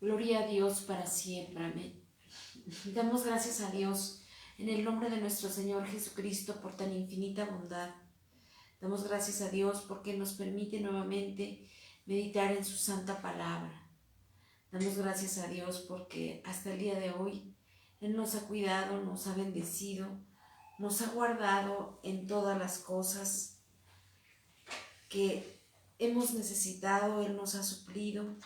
Gloria a Dios para siempre. Amén. Damos gracias a Dios en el nombre de nuestro Señor Jesucristo por tan infinita bondad. Damos gracias a Dios porque nos permite nuevamente meditar en su santa palabra. Damos gracias a Dios porque hasta el día de hoy Él nos ha cuidado, nos ha bendecido, nos ha guardado en todas las cosas que hemos necesitado. Él nos ha suplido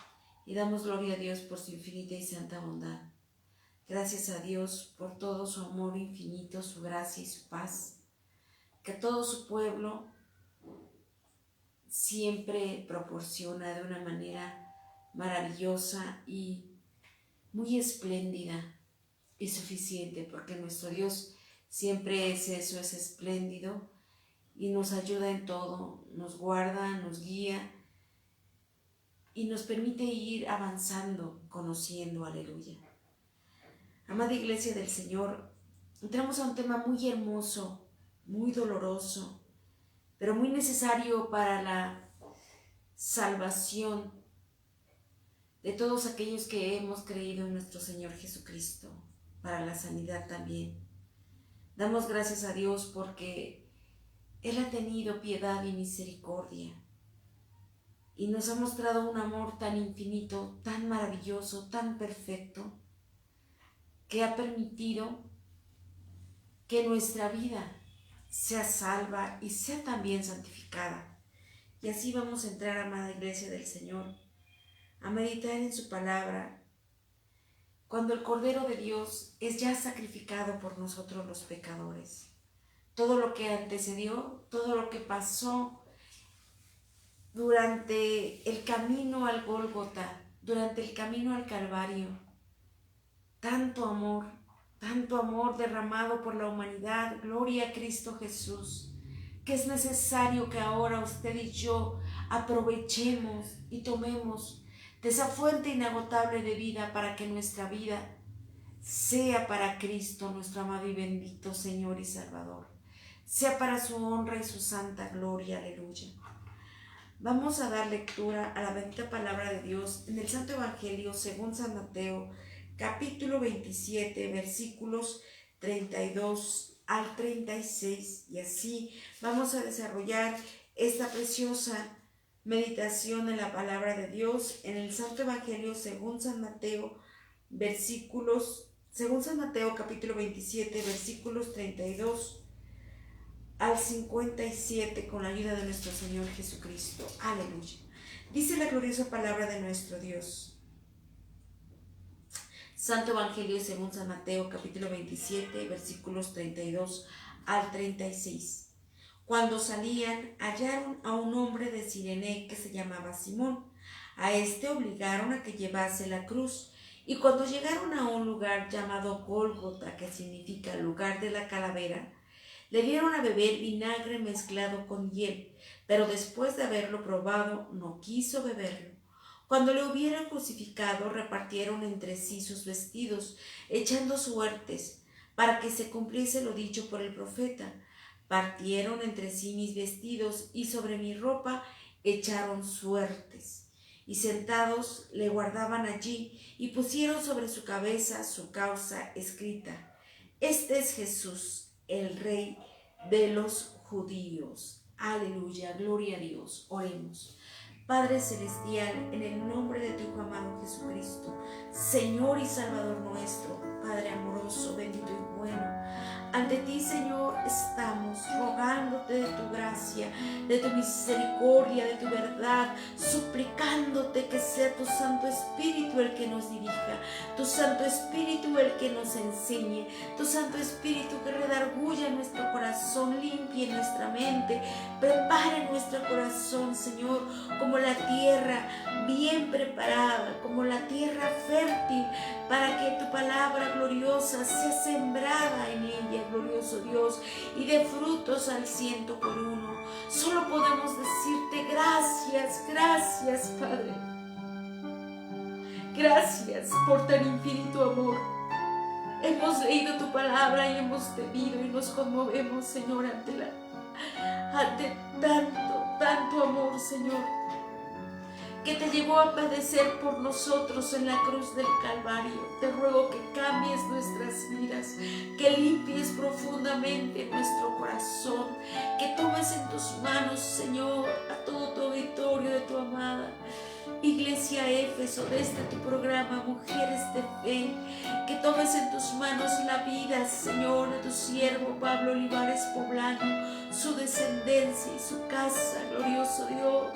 y damos gloria a Dios por su infinita y santa bondad. Gracias a Dios por todo su amor infinito, su gracia y su paz, que a todo su pueblo siempre proporciona de una manera maravillosa y muy espléndida y suficiente, porque nuestro Dios siempre es eso, es espléndido y nos ayuda en todo, nos guarda, nos guía y nos permite ir avanzando, conociendo. Aleluya. Amada Iglesia del Señor, entramos a un tema muy hermoso, muy doloroso, pero muy necesario para la salvación de todos aquellos que hemos creído en nuestro Señor Jesucristo, para la sanidad también. Damos gracias a Dios porque Él ha tenido piedad y misericordia y nos ha mostrado un amor tan infinito, tan maravilloso, tan perfecto, que ha permitido que nuestra vida sea salva y sea también santificada. Y así vamos a entrar, amada Iglesia del Señor, a meditar en su palabra, cuando el Cordero de Dios es ya sacrificado por nosotros los pecadores. Todo lo que antecedió, todo lo que pasó durante el camino al Gólgota, durante el camino al Calvario, tanto amor derramado por la humanidad. Gloria a Cristo Jesús, que es necesario que ahora usted y yo aprovechemos y tomemos de esa fuente inagotable de vida para que nuestra vida sea para Cristo, nuestro amado y bendito Señor y Salvador, sea para su honra y su santa gloria. Aleluya. Vamos a dar lectura a la bendita palabra de Dios en el Santo Evangelio según San Mateo, capítulo 27, versículos 32 al 36. Y así vamos a desarrollar esta preciosa meditación en la palabra de Dios en el Santo Evangelio según San Mateo, según San Mateo, capítulo 27, versículos 32 al 57, con la ayuda de nuestro Señor Jesucristo. Aleluya. Dice la gloriosa palabra de nuestro Dios. Santo Evangelio según San Mateo, capítulo 27, versículos 32 al 36. Cuando salían, hallaron a un hombre de Cirene que se llamaba Simón. A este obligaron a que llevase la cruz. Y cuando llegaron a un lugar llamado Gólgota, que significa lugar de la calavera, le dieron a beber vinagre mezclado con hiel, pero después de haberlo probado, no quiso beberlo. Cuando le hubieran crucificado, repartieron entre sí sus vestidos, echando suertes, para que se cumpliese lo dicho por el profeta. Partieron entre sí mis vestidos, y sobre mi ropa echaron suertes. Y sentados le guardaban allí, y pusieron sobre su cabeza su causa escrita: Este es Jesús, el Rey de los judíos. Aleluya, gloria a Dios. Oremos. Padre Celestial, en el nombre de tu Hijo amado Jesucristo, Señor y Salvador nuestro, Padre amoroso, bendito y bueno, ante ti, Señor, estamos rogándote de tu gracia, de tu misericordia, de tu verdad, suplicándote que sea tu Santo Espíritu el que nos dirija, tu Santo Espíritu el que nos enseñe, tu Santo Espíritu que redarguya nuestro corazón, limpie nuestra mente, prepare nuestro corazón, Señor, como la tierra bien preparada, como la tierra fértil, para que tu palabra gloriosa sea sembrada en ella, glorioso Dios, y dé frutos al 100 por 1. Solo podemos decirte gracias, gracias, Padre. Gracias por tan infinito amor. Hemos leído tu palabra y hemos temido y nos conmovemos, Señor, ante tanto amor, Señor. que te llevó a padecer por nosotros en la cruz del Calvario. Te ruego que cambies nuestras vidas, que limpies profundamente nuestro corazón, que tomes en tus manos, Señor, a todo tu auditorio de tu amada Iglesia Éfeso, desde tu programa Mujeres de Fe, que tomes en tus manos la vida, Señor, de tu siervo Pablo Olivares Poblano, su descendencia y su casa, glorioso Dios.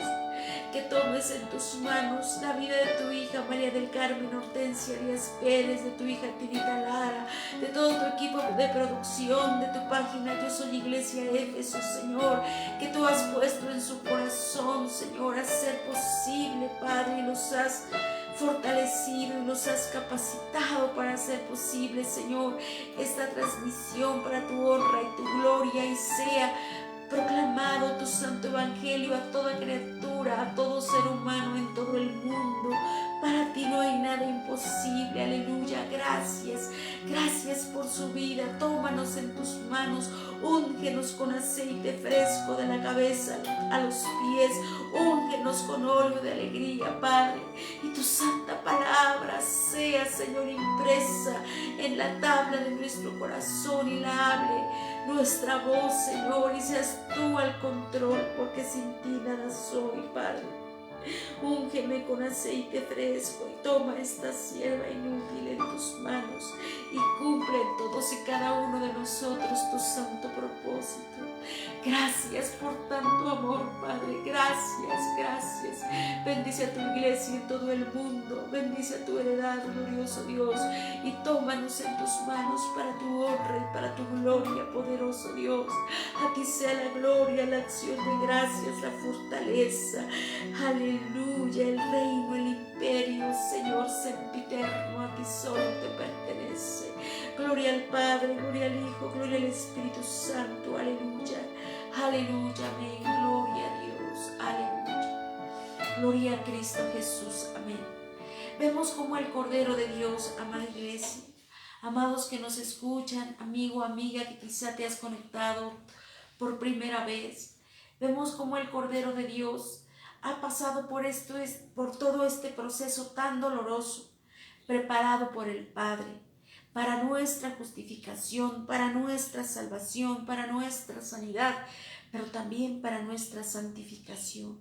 Que tomes en tus manos la vida de tu hija María del Carmen Hortensia Díaz Pérez, de tu hija Tirita Lara, de todo tu equipo de producción, de tu página Yo Soy Iglesia Éfeso, Señor, que tú has puesto en su corazón, Señor, a ser posible, Padre, y los has fortalecido y los has capacitado para hacer posible, Señor, esta transmisión para tu honra y tu gloria, y sea proclamado tu santo evangelio a toda criatura, a todo ser humano en todo el mundo. Para ti no hay nada imposible, aleluya. Gracias, gracias por su vida. Tómanos en tus manos, úngenos con aceite fresco de la cabeza a los pies, úngenos con óleo de alegría, Padre, y tu santa palabra sea, Señor, impresa en la tabla de nuestro corazón y la hable nuestra voz, Señor, y seas tú al control, porque sin ti nada soy, Padre. Úngeme con aceite fresco y toma esta sierva inútil en tus manos y cumple en todos y cada uno de nosotros tu santo propósito. Gracias por tanto amor, Padre. Gracias, gracias. Bendice a tu iglesia en todo el mundo. Bendice a tu heredad, glorioso Dios, y tómanos en tus manos para tu honra y para tu gloria, poderoso Dios. A ti sea la gloria, la acción de gracias, la fortaleza. Aleluya, el reino, el imperio, Señor sempiterno, a ti solo te pertenece. Gloria al Padre, gloria al Hijo, gloria al Espíritu Santo. Aleluya, aleluya, amén. Gloria a Dios, aleluya. Gloria a Cristo Jesús, amén. Vemos como el Cordero de Dios, amada iglesia, amados que nos escuchan, amigo, amiga, que quizá te has conectado por primera vez. Vemos como el Cordero de Dios ha pasado por todo este proceso tan doloroso, preparado por el Padre, para nuestra justificación, para nuestra salvación, para nuestra sanidad, pero también para nuestra santificación.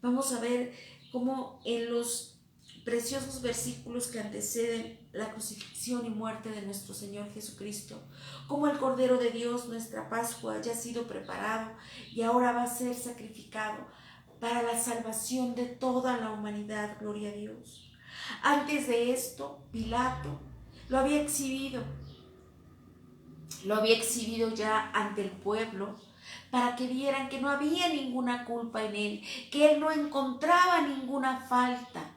Vamos a ver cómo en los preciosos versículos que anteceden la crucifixión y muerte de nuestro Señor Jesucristo, cómo el Cordero de Dios, nuestra Pascua, ya ha sido preparado y ahora va a ser sacrificado para la salvación de toda la humanidad, gloria a Dios. Antes de esto, Pilato lo había exhibido ya ante el pueblo, para que vieran que no había ninguna culpa en él, que él no encontraba ninguna falta,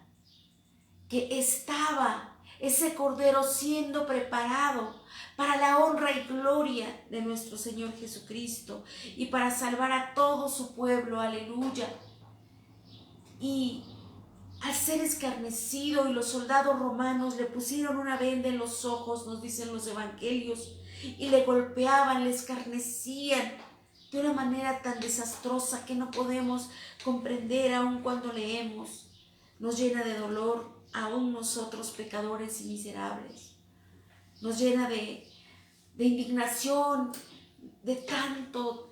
que estaba ese Cordero siendo preparado para la honra y gloria de nuestro Señor Jesucristo y para salvar a todo su pueblo, aleluya. Y al ser escarnecido, y los soldados romanos le pusieron una venda en los ojos, nos dicen los evangelios, y le golpeaban, le escarnecían de una manera tan desastrosa que no podemos comprender aun cuando leemos. Nos llena de dolor aún nosotros, pecadores y miserables. Nos llena de indignación, de tanto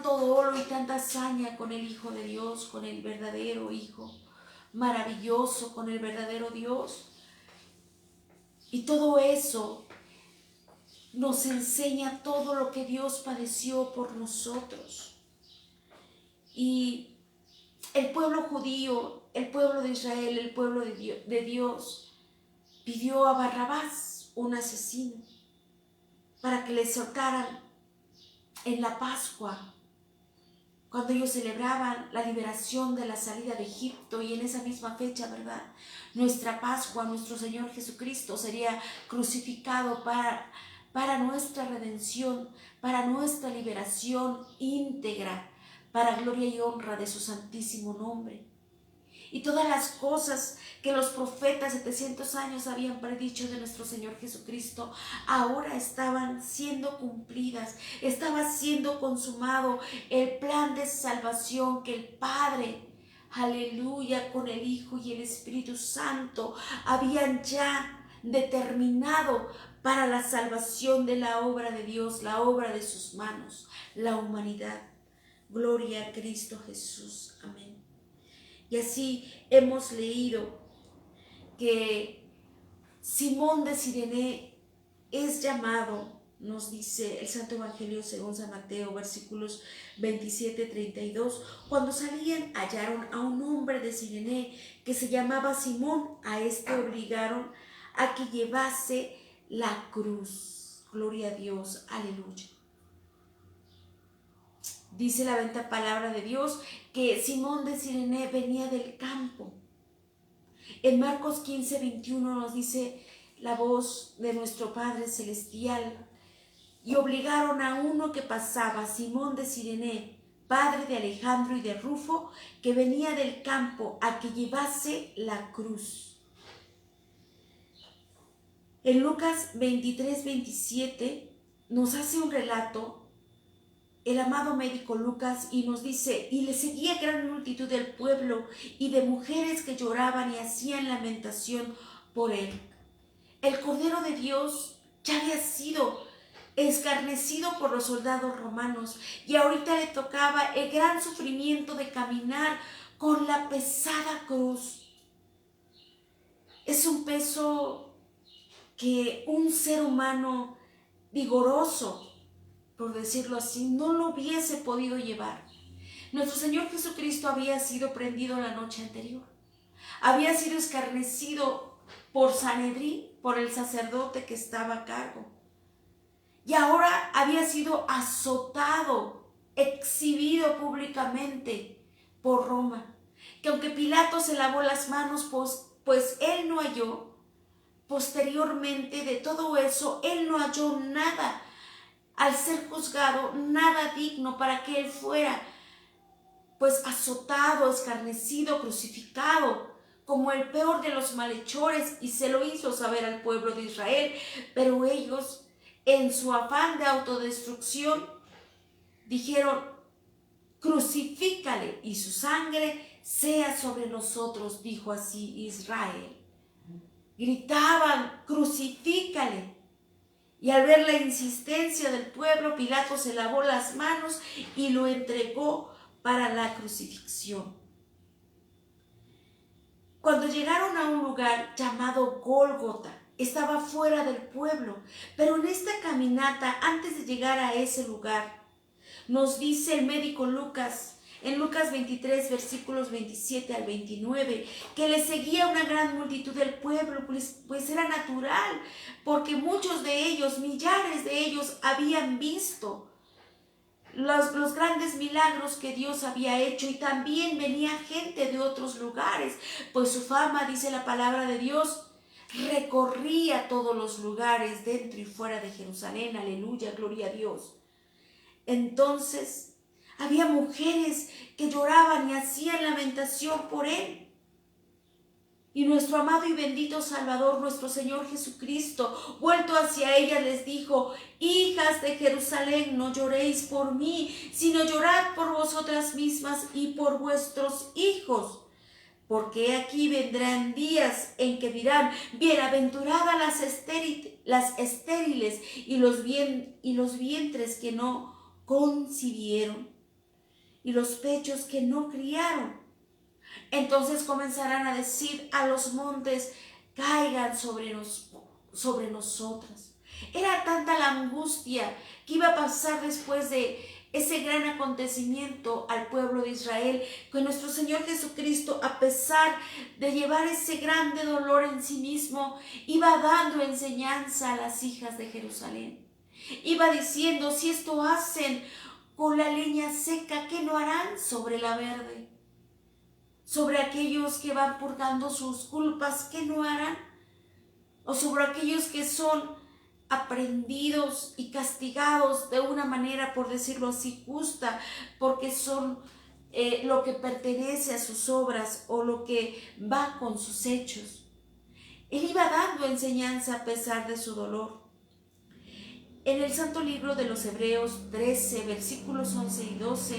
dolo y tanta hazaña con el Hijo de Dios, con el verdadero Hijo, maravilloso, con el verdadero Dios. Y todo eso nos enseña todo lo que Dios padeció por nosotros. Y el pueblo judío, el pueblo de Israel, el pueblo de Dios, pidió a Barrabás, un asesino, para que le soltaran en la Pascua, cuando ellos celebraban la liberación de la salida de Egipto. Y en esa misma fecha, ¿verdad?, nuestra Pascua, nuestro Señor Jesucristo sería crucificado para nuestra redención, para nuestra liberación íntegra, para gloria y honra de su santísimo nombre. Y todas las cosas que los profetas 700 años habían predicho de nuestro Señor Jesucristo, ahora estaban siendo cumplidas, estaba siendo consumado el plan de salvación que el Padre aleluya, con el Hijo y el Espíritu Santo, habían ya determinado para la salvación de la obra de Dios, la obra de sus manos, la humanidad. Gloria a Cristo Jesús. Amén. Y así hemos leído que Simón de Cirene es llamado, nos dice el Santo Evangelio según San Mateo, versículos 27-32, cuando salían hallaron a un hombre de Cirene que se llamaba Simón. A este obligaron a que llevase la cruz. Gloria a Dios, aleluya. Dice la bendita palabra de Dios que Simón de Cirene venía del campo. En Marcos 15:21 nos dice la voz de nuestro Padre Celestial: y obligaron a uno que pasaba, Simón de Cirene, padre de Alejandro y de Rufo, que venía del campo, a que llevase la cruz. En Lucas 23:27 nos hace un relato el amado médico Lucas y nos dice: y le seguía gran multitud del pueblo y de mujeres que lloraban y hacían lamentación por él. El Cordero de Dios ya había sido escarnecido por los soldados romanos y ahorita le tocaba el gran sufrimiento de caminar con la pesada cruz. Es un peso que un ser humano vigoroso, por decirlo así, no lo hubiese podido llevar. Nuestro Señor Jesucristo había sido prendido la noche anterior. Había sido escarnecido por Sanedrín, por el sacerdote que estaba a cargo. Y ahora había sido azotado, exhibido públicamente por Roma. Que aunque Pilato se lavó las manos, pues él no halló, posteriormente de todo eso, él no halló nada al ser juzgado, nada digno para que él fuera pues azotado, escarnecido, crucificado como el peor de los malhechores, y se lo hizo saber al pueblo de Israel. Pero ellos, en su afán de autodestrucción, dijeron: crucifícale y su sangre sea sobre nosotros, dijo así Israel. Gritaban: crucifícale. Y al ver la insistencia del pueblo, Pilato se lavó las manos y lo entregó para la crucifixión. Cuando llegaron a un lugar llamado Gólgota, estaba fuera del pueblo, pero en esta caminata, antes de llegar a ese lugar, nos dice el médico Lucas, en Lucas 23, versículos 27 al 29, que le seguía una gran multitud del pueblo, pues era natural, porque muchos de ellos, millares de ellos, habían visto los grandes milagros que Dios había hecho, y también venía gente de otros lugares, pues su fama, dice la palabra de Dios, recorría todos los lugares dentro y fuera de Jerusalén. Aleluya, gloria a Dios. Entonces había mujeres que lloraban y hacían lamentación por él. Y nuestro amado y bendito Salvador, nuestro Señor Jesucristo, vuelto hacia ellas, les dijo: hijas de Jerusalén, no lloréis por mí, sino llorad por vosotras mismas y por vuestros hijos. Porque aquí vendrán días en que dirán: bienaventuradas las estériles y los vientres que no concibieron y los pechos que no criaron. Entonces comenzarán a decir a los montes: caigan sobre nosotras. Era tanta la angustia que iba a pasar después de ese gran acontecimiento al pueblo de Israel, que nuestro Señor Jesucristo, a pesar de llevar ese grande dolor en sí mismo, iba dando enseñanza a las hijas de Jerusalén. Iba diciendo: si esto hacen con la leña seca, ¿qué no harán sobre la verde? Sobre aquellos que van purgando sus culpas, ¿qué no harán? O sobre aquellos que son aprendidos y castigados de una manera, por decirlo así, justa, porque son lo que pertenece a sus obras o lo que va con sus hechos. Él iba dando enseñanza a pesar de su dolor. En el Santo Libro de los Hebreos 13, versículos 11 y 12,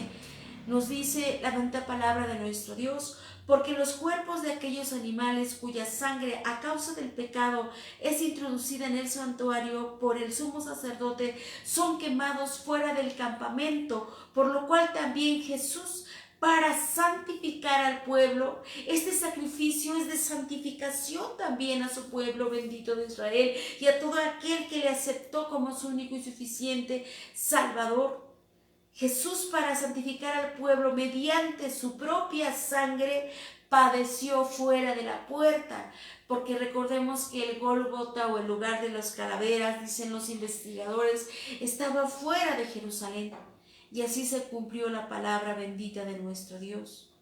Nos dice la bendita palabra de nuestro Dios, porque los cuerpos de aquellos animales cuya sangre a causa del pecado es introducida en el santuario por el sumo sacerdote son quemados fuera del campamento, por lo cual también Jesús, para santificar al pueblo, este sacrificio es de santificación también a su pueblo bendito de Israel y a todo aquel que le aceptó como su único y suficiente Salvador. Jesús, para santificar al pueblo mediante su propia sangre, padeció fuera de la puerta, porque recordemos que el Gólgota, o el lugar de las calaveras, dicen los investigadores, estaba fuera de Jerusalén, y así se cumplió la palabra bendita de nuestro Dios.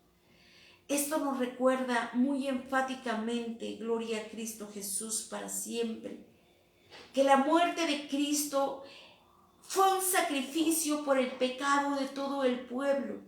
Esto nos recuerda muy enfáticamente, gloria a Cristo Jesús para siempre, que la muerte de Cristo fue un sacrificio por el pecado de todo el pueblo.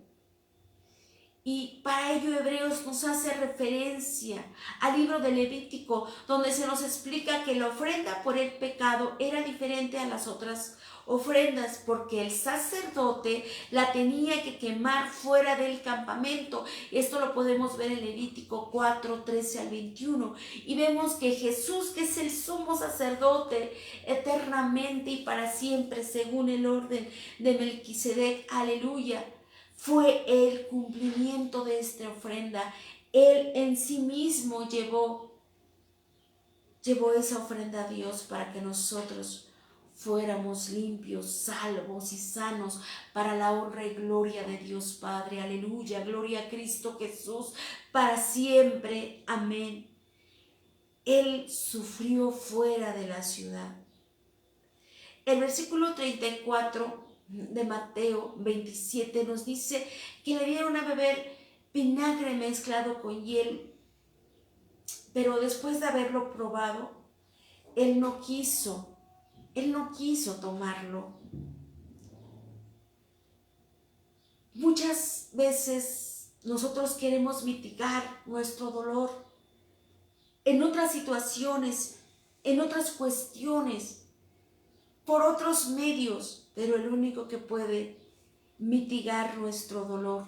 Y para ello Hebreos nos hace referencia al libro de Levítico, donde se nos explica que la ofrenda por el pecado era diferente a las otras ofrendas, porque el sacerdote la tenía que quemar fuera del campamento. Esto lo podemos ver en Levítico 4, 13 al 21. Y vemos que Jesús, que es el sumo sacerdote eternamente y para siempre, según el orden de Melquisedec, aleluya, fue el cumplimiento de esta ofrenda. Él en sí mismo llevó esa ofrenda a Dios para que nosotros fuéramos limpios, salvos y sanos para la honra y gloria de Dios Padre. Aleluya, gloria a Cristo Jesús para siempre. Amén. Él sufrió fuera de la ciudad. El versículo 34 de Mateo 27 nos dice que le dieron a beber vinagre mezclado con hiel, pero después de haberlo probado, él no quiso tomarlo. Muchas veces nosotros queremos mitigar nuestro dolor en otras situaciones, en otras cuestiones, por otros medios, pero el único que puede mitigar nuestro dolor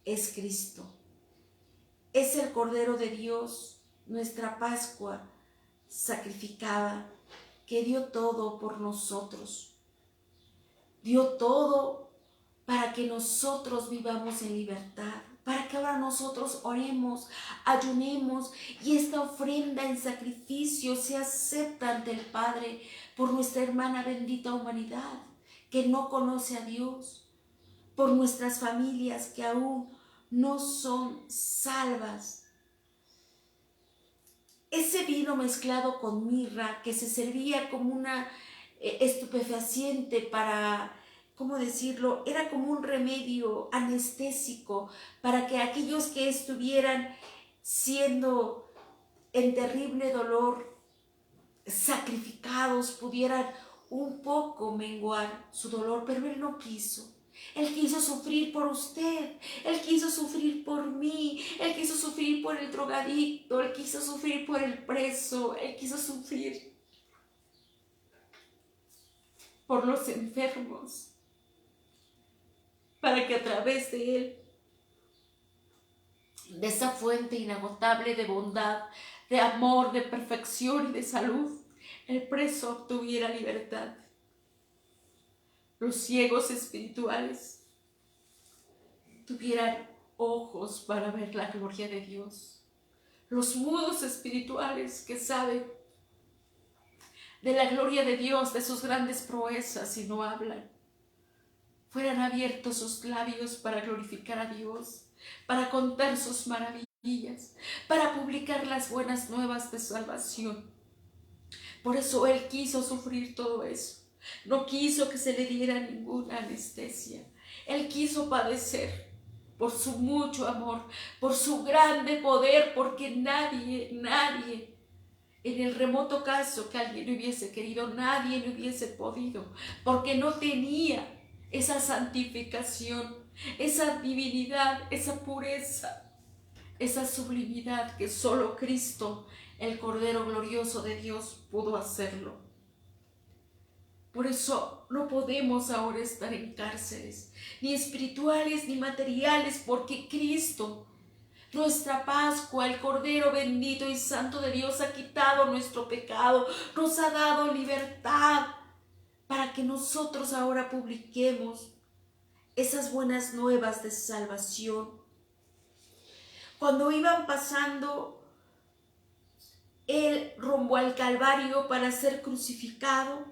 es Cristo. Es el Cordero de Dios, nuestra Pascua sacrificada, que dio todo por nosotros. Dio todo para que nosotros vivamos en libertad, para que ahora nosotros oremos, ayunemos y esta ofrenda en sacrificio se acepta ante el Padre por nuestra hermana bendita humanidad que no conoce a Dios, por nuestras familias que aún no son salvas. Ese vino mezclado con mirra que se servía como una estupefaciente para, ¿cómo decirlo? Era como un remedio anestésico para que aquellos que estuvieran siendo en terrible dolor sacrificados pudieran un poco menguar su dolor, pero Él no quiso. Él quiso sufrir por usted, Él quiso sufrir por mí, Él quiso sufrir por el drogadicto, Él quiso sufrir por el preso, Él quiso sufrir por los enfermos, para que a través de Él, de esa fuente inagotable de bondad, de amor, de perfección y de salud, el preso obtuviera libertad. Los ciegos espirituales tuvieran ojos para ver la gloria de Dios. Los mudos espirituales que saben de la gloria de Dios, de sus grandes proezas y no hablan, fueran abiertos sus labios para glorificar a Dios, para contar sus maravillas, para publicar las buenas nuevas de salvación. Por eso Él quiso sufrir todo eso. No quiso que se le diera ninguna anestesia. Él quiso padecer por su mucho amor, por su grande poder, porque nadie, en el remoto caso que alguien le hubiese querido, nadie le hubiese podido, porque no tenía esa santificación, esa divinidad, esa pureza, esa sublimidad que solo Cristo, el Cordero glorioso de Dios, pudo hacerlo. Por eso no podemos ahora estar en cárceles, ni espirituales ni materiales, porque Cristo, nuestra Pascua, el Cordero bendito y santo de Dios, ha quitado nuestro pecado, nos ha dado libertad para que nosotros ahora publiquemos esas buenas nuevas de salvación. Cuando iban pasando él rumbo al Calvario para ser crucificado,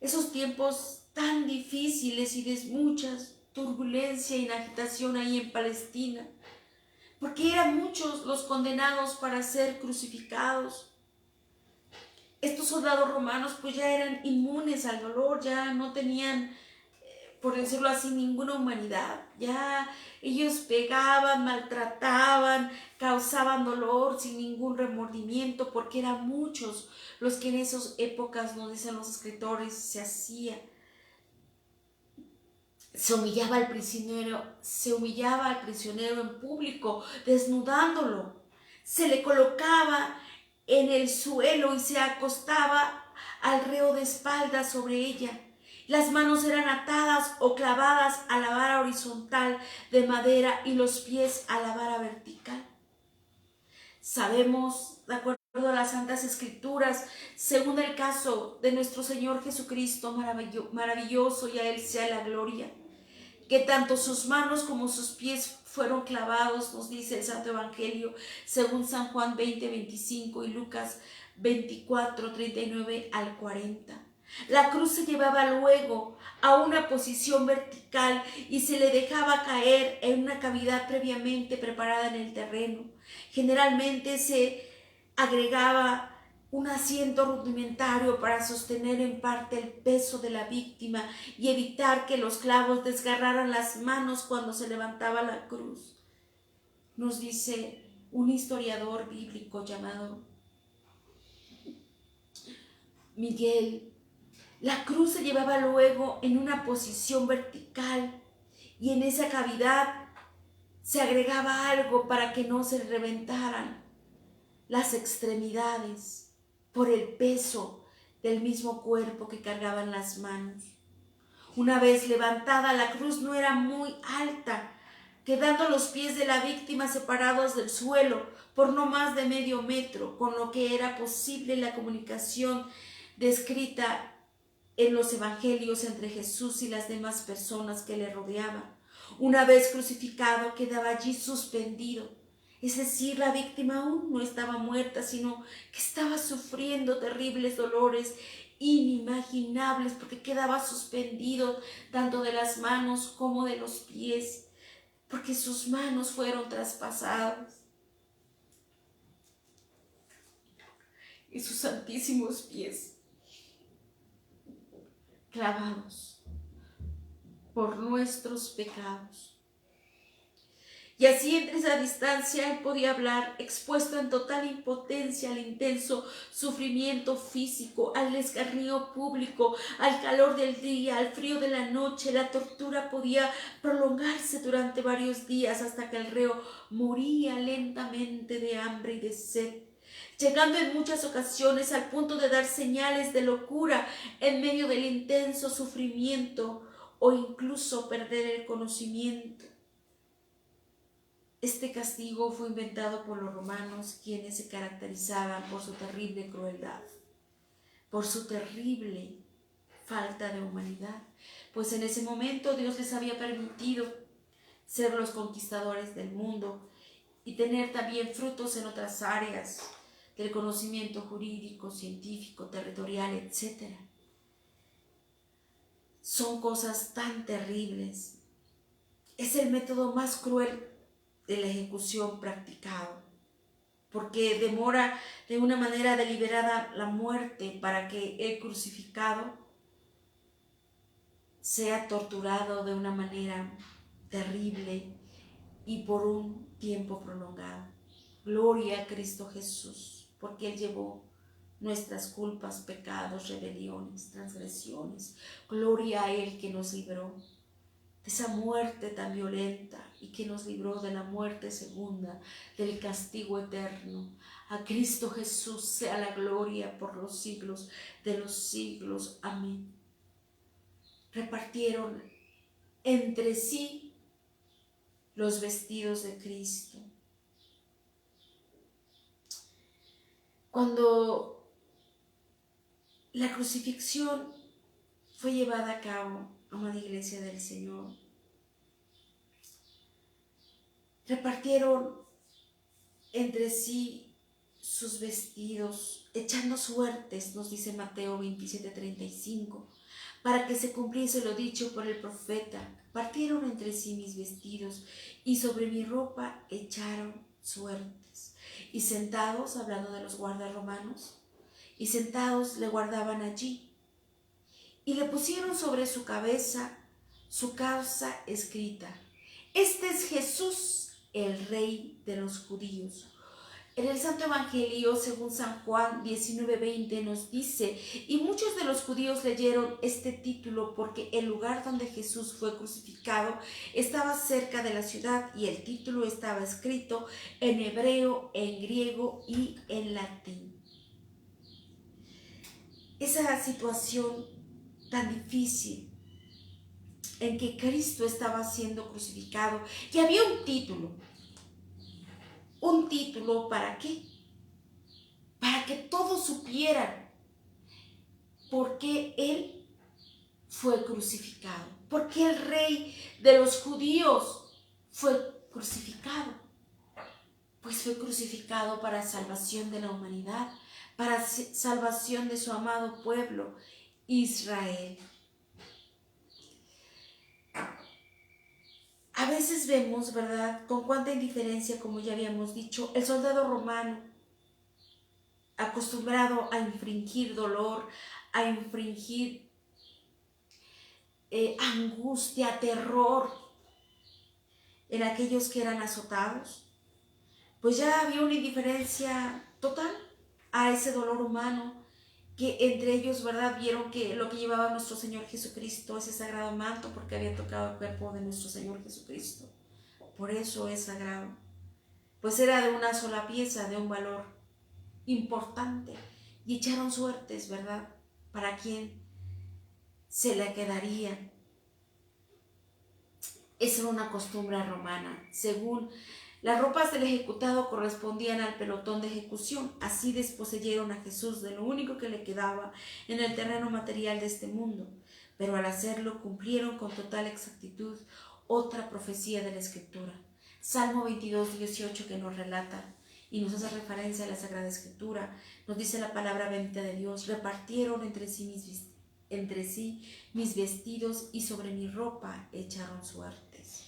esos tiempos tan difíciles y de mucha turbulencia y agitación ahí en Palestina, porque eran muchos los condenados para ser crucificados. Estos soldados romanos pues ya eran inmunes al dolor, ya no tenían, por decirlo así, ninguna humanidad. Ya ellos pegaban, maltrataban, causaban dolor sin ningún remordimiento, porque eran muchos los que en esas épocas, nos dicen los escritores, se hacía. Se humillaba al prisionero en público, desnudándolo. Se le colocaba en el suelo y se acostaba al reo de espaldas sobre ella. Las manos eran atadas o clavadas a la vara horizontal de madera y los pies a la vara vertical. Sabemos, de acuerdo a las Santas Escrituras, según el caso de nuestro Señor Jesucristo, maravilloso, y a Él sea la gloria, que tanto sus manos como sus pies fueron clavados, nos dice el Santo Evangelio, según San Juan 20, 25 y Lucas 24, 39 al 40. La cruz se llevaba luego a una posición vertical y se le dejaba caer en una cavidad previamente preparada en el terreno. Generalmente se agregaba un asiento rudimentario para sostener en parte el peso de la víctima y evitar que los clavos desgarraran las manos cuando se levantaba la cruz. Nos dice un historiador bíblico llamado Miguel, la cruz se llevaba luego en una posición vertical y en esa cavidad se agregaba algo para que no se reventaran las extremidades por el peso del mismo cuerpo que cargaban las manos. Una vez levantada, la cruz no era muy alta, quedando los pies de la víctima separados del suelo por no más de medio metro, con lo que era posible la comunicación descrita en los evangelios entre Jesús y las demás personas que le rodeaban. Una vez crucificado, quedaba allí suspendido. Es decir, la víctima aún no estaba muerta, sino que estaba sufriendo terribles dolores inimaginables, porque quedaba suspendido tanto de las manos como de los pies, porque sus manos fueron traspasadas y sus santísimos pies clavados por nuestros pecados. Y así, entre esa distancia, él podía hablar, expuesto en total impotencia al intenso sufrimiento físico, al escarnio público, al calor del día, al frío de la noche. La tortura podía prolongarse durante varios días hasta que el reo moría lentamente de hambre y de sed, llegando en muchas ocasiones al punto de dar señales de locura en medio del intenso sufrimiento o incluso perder el conocimiento. Este castigo fue inventado por los romanos, quienes se caracterizaban por su terrible crueldad, por su terrible falta de humanidad, pues en ese momento Dios les había permitido ser los conquistadores del mundo y tener también frutos en otras áreas del conocimiento jurídico, científico, territorial, etc. Son cosas tan terribles. Es el método más cruel de la ejecución practicado, porque demora de una manera deliberada la muerte para que el crucificado sea torturado de una manera terrible y por un tiempo prolongado. Gloria a Cristo Jesús, porque Él llevó nuestras culpas, pecados, rebeliones, transgresiones. Gloria a Él que nos libró esa muerte tan violenta y que nos libró de la muerte segunda, del castigo eterno. A Cristo Jesús sea la gloria por los siglos de los siglos. Amén. Repartieron entre sí los vestidos de Cristo. Cuando la crucifixión fue llevada a cabo, amada Iglesia del Señor, repartieron entre sí sus vestidos, echando suertes, nos dice Mateo 27:35, para que se cumpliese lo dicho por el profeta. Partieron entre sí mis vestidos y sobre mi ropa echaron suertes. Y sentados, hablando de los guardas romanos, y sentados le guardaban allí. Y le pusieron sobre su cabeza su causa escrita: este es Jesús, el Rey de los judíos. En el Santo Evangelio, según San Juan 19:20, nos dice: y muchos de los judíos leyeron este título porque el lugar donde Jesús fue crucificado estaba cerca de la ciudad y el título estaba escrito en hebreo, en griego y en latín. Esa situación tan difícil en que Cristo estaba siendo crucificado, y había un título. ¿Un título para qué? Para que todos supieran por qué Él fue crucificado. ¿Por qué el Rey de los judíos fue crucificado? Pues fue crucificado para salvación de la humanidad, para salvación de su amado pueblo, Israel. A veces vemos, ¿verdad?, con cuánta indiferencia, como ya habíamos dicho, el soldado romano, acostumbrado a infringir dolor, a infringir angustia, terror en aquellos que eran azotados, pues ya había una indiferencia total a ese dolor humano, que entre ellos, ¿verdad?, vieron que lo que llevaba nuestro Señor Jesucristo, ese sagrado manto, porque había tocado el cuerpo de nuestro Señor Jesucristo. Por eso es sagrado. Pues era de una sola pieza, de un valor importante. Y echaron suertes, ¿verdad?, para quien se le quedaría. Esa era una costumbre romana. Según las ropas del ejecutado correspondían al pelotón de ejecución. Así desposeyeron a Jesús de lo único que le quedaba en el terreno material de este mundo. Pero al hacerlo cumplieron con total exactitud otra profecía de la Escritura. Salmo 22:18, que nos relata y nos hace referencia a la Sagrada Escritura. Nos dice la palabra bendita de Dios: repartieron entre sí mis vestidos y sobre mi ropa echaron suertes.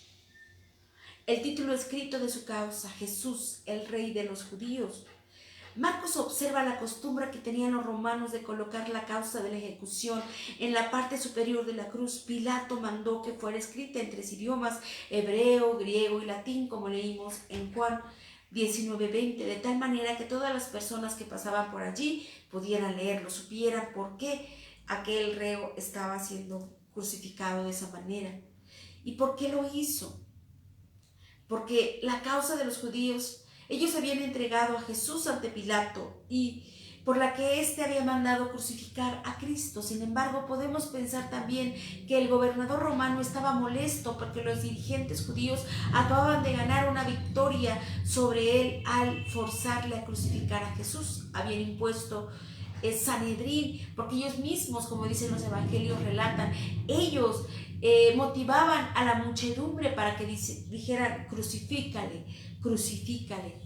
El título escrito de su causa: Jesús, el Rey de los judíos. Marcos observa la costumbre que tenían los romanos de colocar la causa de la ejecución en la parte superior de la cruz. Pilato mandó que fuera escrita en 3 idiomas, hebreo, griego y latín, como leímos en Juan 19:20, de tal manera que todas las personas que pasaban por allí pudieran leerlo, supieran por qué aquel reo estaba siendo crucificado de esa manera. ¿Y por qué lo hizo? Porque la causa de los judíos, ellos habían entregado a Jesús ante Pilato y por la que éste había mandado crucificar a Cristo. Sin embargo, podemos pensar también que el gobernador romano estaba molesto porque los dirigentes judíos acababan de ganar una victoria sobre él al forzarle a crucificar a Jesús. Habían impuesto Sanedrín, porque ellos mismos, como dicen los evangelios, relatan, ellos motivaban a la muchedumbre para que dijeran: crucifícale, crucifícale.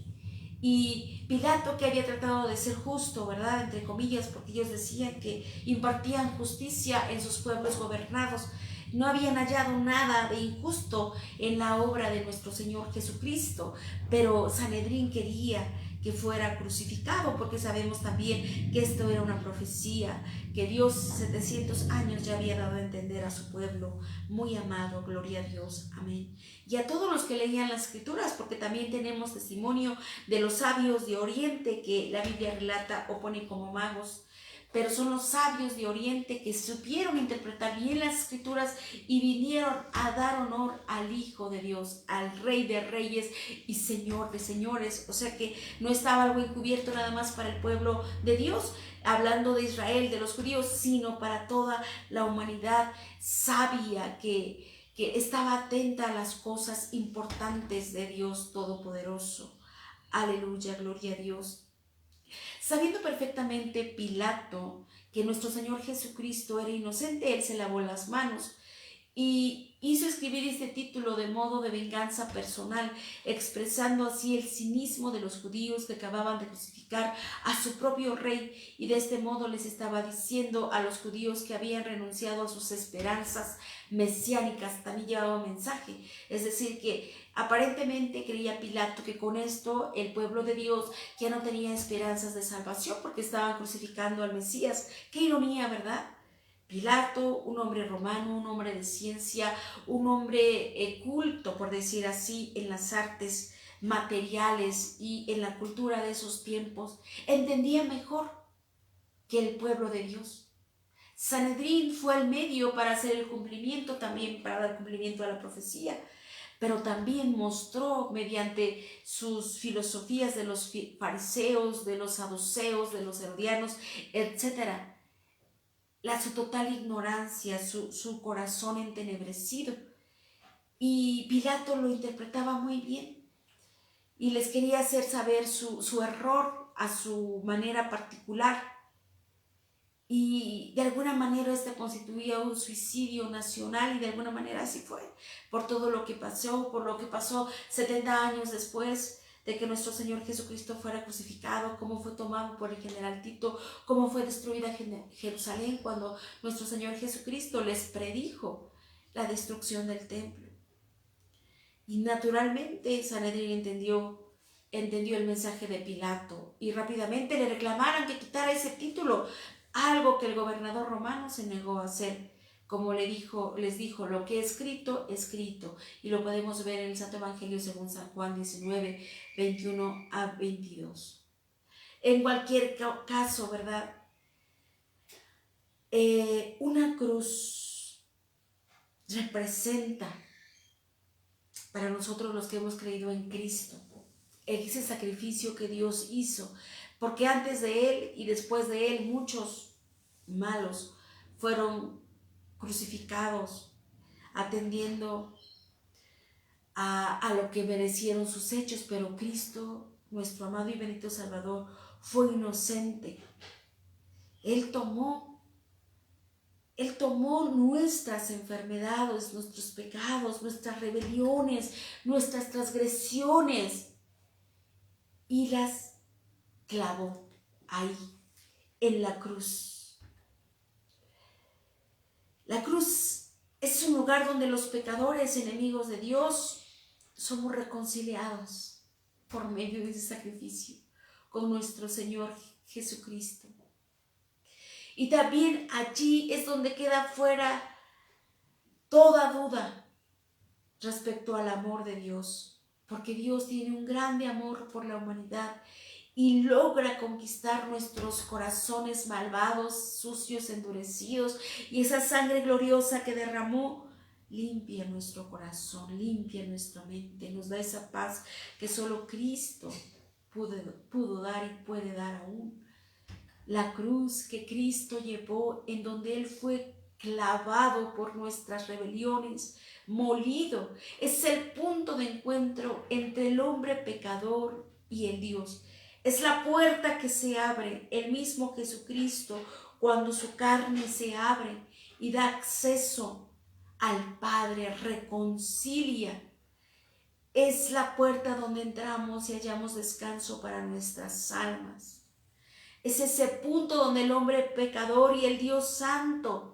Y Pilato, que había tratado de ser justo, ¿verdad?, entre comillas, porque ellos decían que impartían justicia en sus pueblos gobernados, no habían hallado nada de injusto en la obra de nuestro Señor Jesucristo, pero Sanedrín quería que fuera crucificado, porque sabemos también que esto era una profecía que Dios 700 años ya había dado a entender a su pueblo muy amado. Gloria a Dios, amén. Y a todos los que leían las Escrituras, porque también tenemos testimonio de los sabios de Oriente que la Biblia relata o pone como magos, pero son los sabios de Oriente que supieron interpretar bien las Escrituras y vinieron a dar honor al Hijo de Dios, al Rey de Reyes y Señor de Señores. O sea que no estaba algo encubierto nada más para el pueblo de Dios, hablando de Israel, de los judíos, sino para toda la humanidad sabia que estaba atenta a las cosas importantes de Dios Todopoderoso. Aleluya, gloria a Dios. Sabiendo perfectamente Pilato que nuestro Señor Jesucristo era inocente, él se lavó las manos y hizo escribir este título de modo de venganza personal, expresando así el cinismo de los judíos que acababan de crucificar a su propio rey, y de este modo les estaba diciendo a los judíos que habían renunciado a sus esperanzas mesiánicas. También llevaba un mensaje, es decir, que aparentemente creía Pilato que con esto el pueblo de Dios ya no tenía esperanzas de salvación porque estaban crucificando al Mesías. Qué ironía, ¿verdad? Pilato, un hombre romano, un hombre de ciencia, un hombre culto, por decir así, en las artes materiales y en la cultura de esos tiempos, entendía mejor que el pueblo de Dios. Sanedrín fue el medio para hacer el cumplimiento, también para dar cumplimiento a la profecía, pero también mostró mediante sus filosofías de los fariseos, de los saduceos, de los herodianos, etcétera, su total ignorancia, su corazón entenebrecido. Y Pilato lo interpretaba muy bien y les quería hacer saber su error a su manera particular. Y de alguna manera este constituía un suicidio nacional, y de alguna manera así fue, por todo lo que pasó, por lo que pasó 70 años después de que nuestro Señor Jesucristo fuera crucificado, cómo fue tomado por el general Tito, cómo fue destruida Jerusalén cuando nuestro Señor Jesucristo les predijo la destrucción del templo. Y naturalmente Sanedrín entendió el mensaje de Pilato y rápidamente le reclamaron que quitara ese título, algo que el gobernador romano se negó a hacer. Como les dijo, lo que he escrito, escrito. Y lo podemos ver en el Santo Evangelio según San Juan 19, 21 a 22. En cualquier caso, ¿verdad? Una cruz representa para nosotros los que hemos creído en Cristo ese sacrificio que Dios hizo, porque antes de Él y después de Él muchos malos fueron crucificados atendiendo a lo que merecieron sus hechos, pero Cristo, nuestro amado y bendito Salvador, fue inocente. Él tomó nuestras enfermedades, nuestros pecados, nuestras rebeliones, nuestras transgresiones, y las clavó ahí, en la cruz. La cruz es un lugar donde los pecadores, enemigos de Dios, somos reconciliados por medio de ese sacrificio con nuestro Señor Jesucristo. Y también allí es donde queda fuera toda duda respecto al amor de Dios, porque Dios tiene un grande amor por la humanidad y logra conquistar nuestros corazones malvados, sucios, endurecidos, y esa sangre gloriosa que derramó limpia nuestro corazón, limpia nuestra mente, nos da esa paz que solo Cristo pudo dar y puede dar aún. La cruz que Cristo llevó, en donde Él fue clavado por nuestras rebeliones, molido, es el punto de encuentro entre el hombre pecador y el Dios. Es la puerta que se abre, el mismo Jesucristo, cuando su carne se abre y da acceso al Padre, reconcilia. Es la puerta donde entramos y hallamos descanso para nuestras almas. Es ese punto donde el hombre pecador y el Dios santo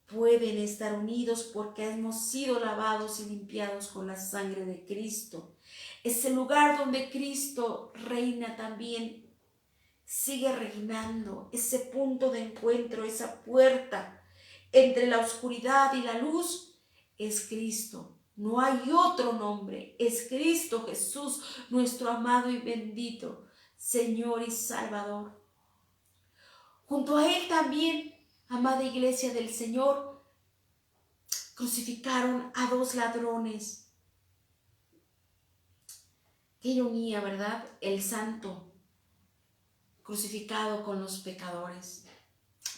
pueden estar unidos porque hemos sido lavados y limpiados con la sangre de Cristo. Es el lugar donde Cristo reina también, sigue reinando, ese punto de encuentro, esa puerta entre la oscuridad y la luz, es Cristo. No hay otro nombre, es Cristo Jesús, nuestro amado y bendito Señor y Salvador. Junto a él también, amada iglesia del Señor, crucificaron a 2 ladrones. Qué ironía, ¿verdad? El santo crucificado con los pecadores.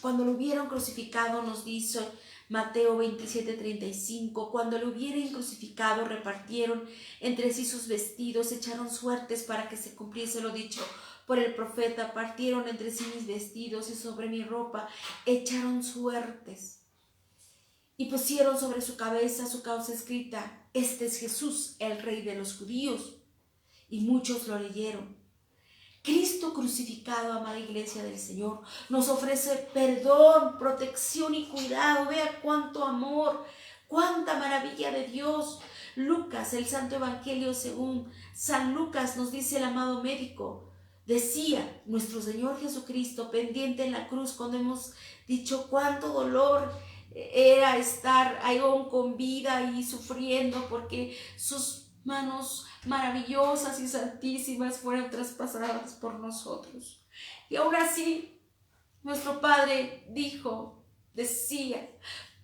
Cuando lo hubieron crucificado, nos dice Mateo 27:35, cuando lo hubieran crucificado, repartieron entre sí sus vestidos, echaron suertes para que se cumpliese lo dicho por el profeta, partieron entre sí mis vestidos y sobre mi ropa echaron suertes. Y pusieron sobre su cabeza su causa escrita, este es Jesús, el Rey de los judíos. Y muchos lo leyeron. Cristo crucificado, amada iglesia del Señor, nos ofrece perdón, protección y cuidado. Vea cuánto amor, cuánta maravilla de Dios. Lucas, el Santo Evangelio según San Lucas, nos dice el amado médico, decía nuestro Señor Jesucristo pendiente en la cruz, cuando hemos dicho cuánto dolor era estar aún con vida y sufriendo porque sus manos maravillosas y santísimas fueron traspasadas por nosotros. Y aún así, nuestro Padre decía,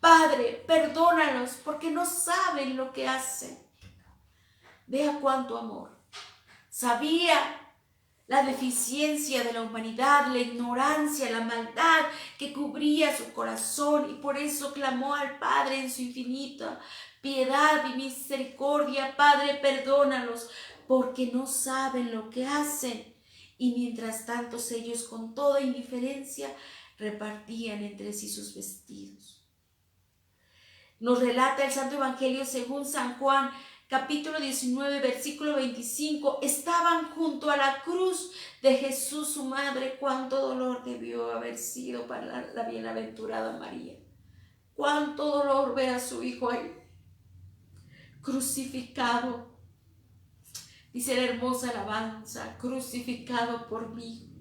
Padre, perdónalos porque no saben lo que hacen. Vea cuánto amor. Sabía la deficiencia de la humanidad, la ignorancia, la maldad que cubría su corazón, y por eso clamó al Padre en su infinita piedad y misericordia, Padre, perdónalos, porque no saben lo que hacen. Y mientras tanto ellos con toda indiferencia repartían entre sí sus vestidos. Nos relata el Santo Evangelio según San Juan, capítulo 19, versículo 25, estaban junto a la cruz de Jesús, su madre. Cuánto dolor debió haber sido para la bienaventurada María. Cuánto dolor ver a su hijo ahí, crucificado. Dice la hermosa alabanza, crucificado por mí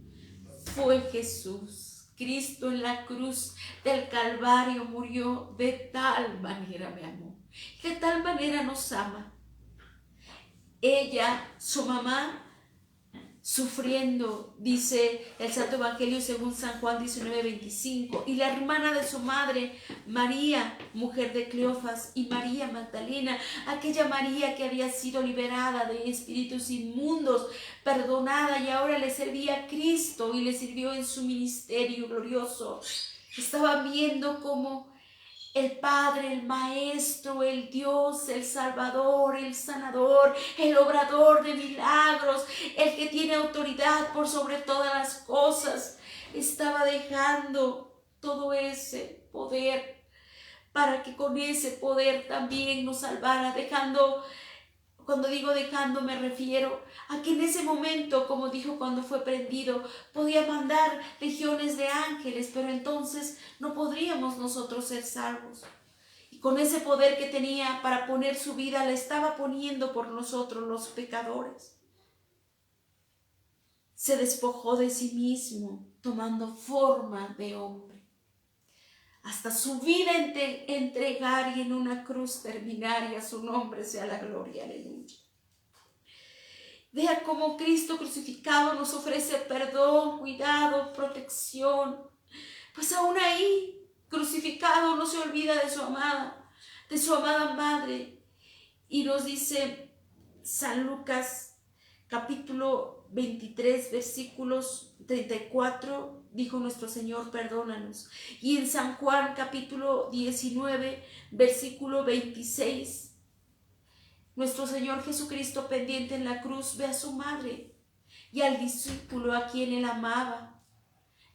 fue Jesús. Cristo en la cruz del Calvario murió, de tal manera me amó, de tal manera nos ama. Ella, su mamá, sufriendo, dice el Santo Evangelio según San Juan 19:25, y la hermana de su madre, María, mujer de Cleofas, y María Magdalena, aquella María que había sido liberada de espíritus inmundos, perdonada, y ahora le servía a Cristo y le sirvió en su ministerio glorioso. Estaban viendo cómo el Padre, el Maestro, el Dios, el Salvador, el Sanador, el obrador de milagros, el que tiene autoridad por sobre todas las cosas, estaba dejando todo ese poder para que con ese poder también nos salvara, dejando. Cuando digo dejando, me refiero a que en ese momento, como dijo cuando fue prendido, podía mandar legiones de ángeles, pero entonces no podríamos nosotros ser salvos. Y con ese poder que tenía para poner su vida, la estaba poniendo por nosotros los pecadores. Se despojó de sí mismo, tomando forma de hombre, hasta su vida entregar y en una cruz terminar, y a su nombre sea la gloria, aleluya. Vea cómo Cristo crucificado nos ofrece perdón, cuidado, protección, pues aún ahí, crucificado, no se olvida de su amada madre. Y nos dice San Lucas, capítulo 23, versículos 34, dijo nuestro Señor, perdónanos. Y en San Juan, capítulo 19, versículo 26, nuestro Señor Jesucristo pendiente en la cruz ve a su madre y al discípulo a quien él amaba,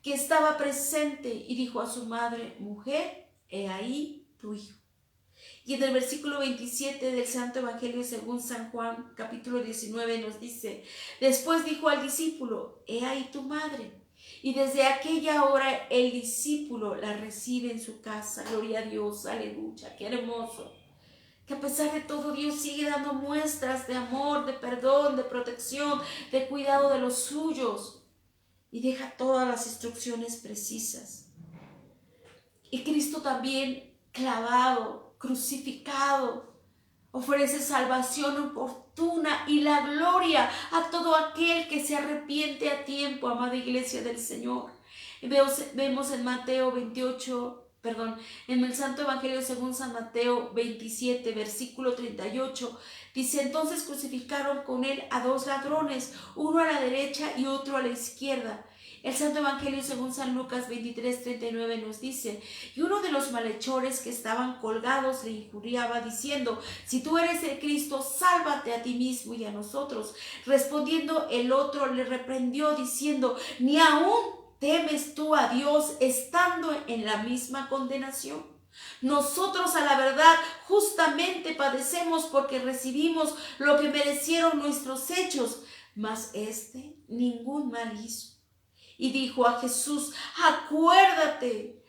que estaba presente, y dijo a su madre, mujer, he ahí tu hijo. Y en el versículo 27 del Santo Evangelio según San Juan, capítulo 19, nos dice, después dijo al discípulo, he ahí tu madre. Y desde aquella hora el discípulo la recibe en su casa. Gloria a Dios, aleluya, qué hermoso. Que a pesar de todo Dios sigue dando muestras de amor, de perdón, de protección, de cuidado de los suyos. Y deja todas las instrucciones precisas. Y Cristo también clavado, crucificado, Ofrece salvación oportuna y la gloria a todo aquel que se arrepiente a tiempo, amada iglesia del Señor. Vemos en Mateo 28, en el Santo Evangelio según San Mateo 27, versículo 38, dice: entonces crucificaron con él a 2 ladrones, uno a la derecha y otro a la izquierda. El Santo Evangelio según San Lucas 23, 39 nos dice: y uno de los malhechores que estaban colgados le injuriaba diciendo: si tú eres el Cristo, sálvate a ti mismo y a nosotros. Respondiendo el otro le reprendió diciendo: ni aún ¿temes tú a Dios estando en la misma condenación? Nosotros a la verdad justamente padecemos porque recibimos lo que merecieron nuestros hechos, mas este ningún mal hizo. Y dijo a Jesús: acuérdate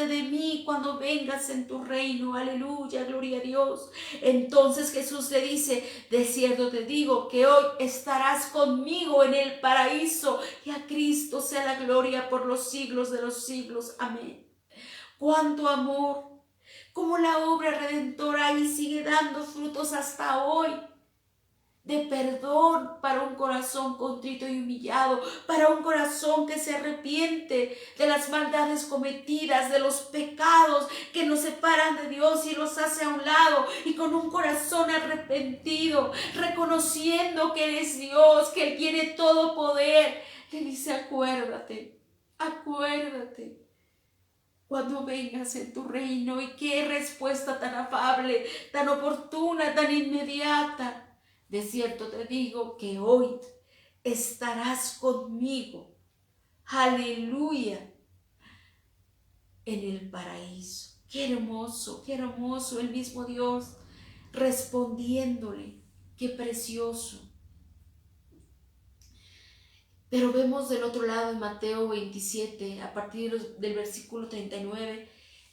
de mí cuando vengas en tu reino. Aleluya, gloria a Dios. Entonces Jesús le dice: de cierto te digo que hoy estarás conmigo en el paraíso. Y a Cristo sea la gloria por los siglos de los siglos. Amén. Cuánto amor, como la obra redentora ahí sigue dando frutos hasta hoy, de perdón para un corazón contrito y humillado, para un corazón que se arrepiente de las maldades cometidas, de los pecados que nos separan de Dios y los hace a un lado, y con un corazón arrepentido, reconociendo que Él es Dios, que Él tiene todo poder, le dice: acuérdate cuando vengas en tu reino. Y qué respuesta tan afable, tan oportuna, tan inmediata: de cierto te digo que hoy estarás conmigo, aleluya, en el paraíso. Qué hermoso el mismo Dios respondiéndole, qué precioso. Pero vemos del otro lado en Mateo 27, a partir del versículo 39,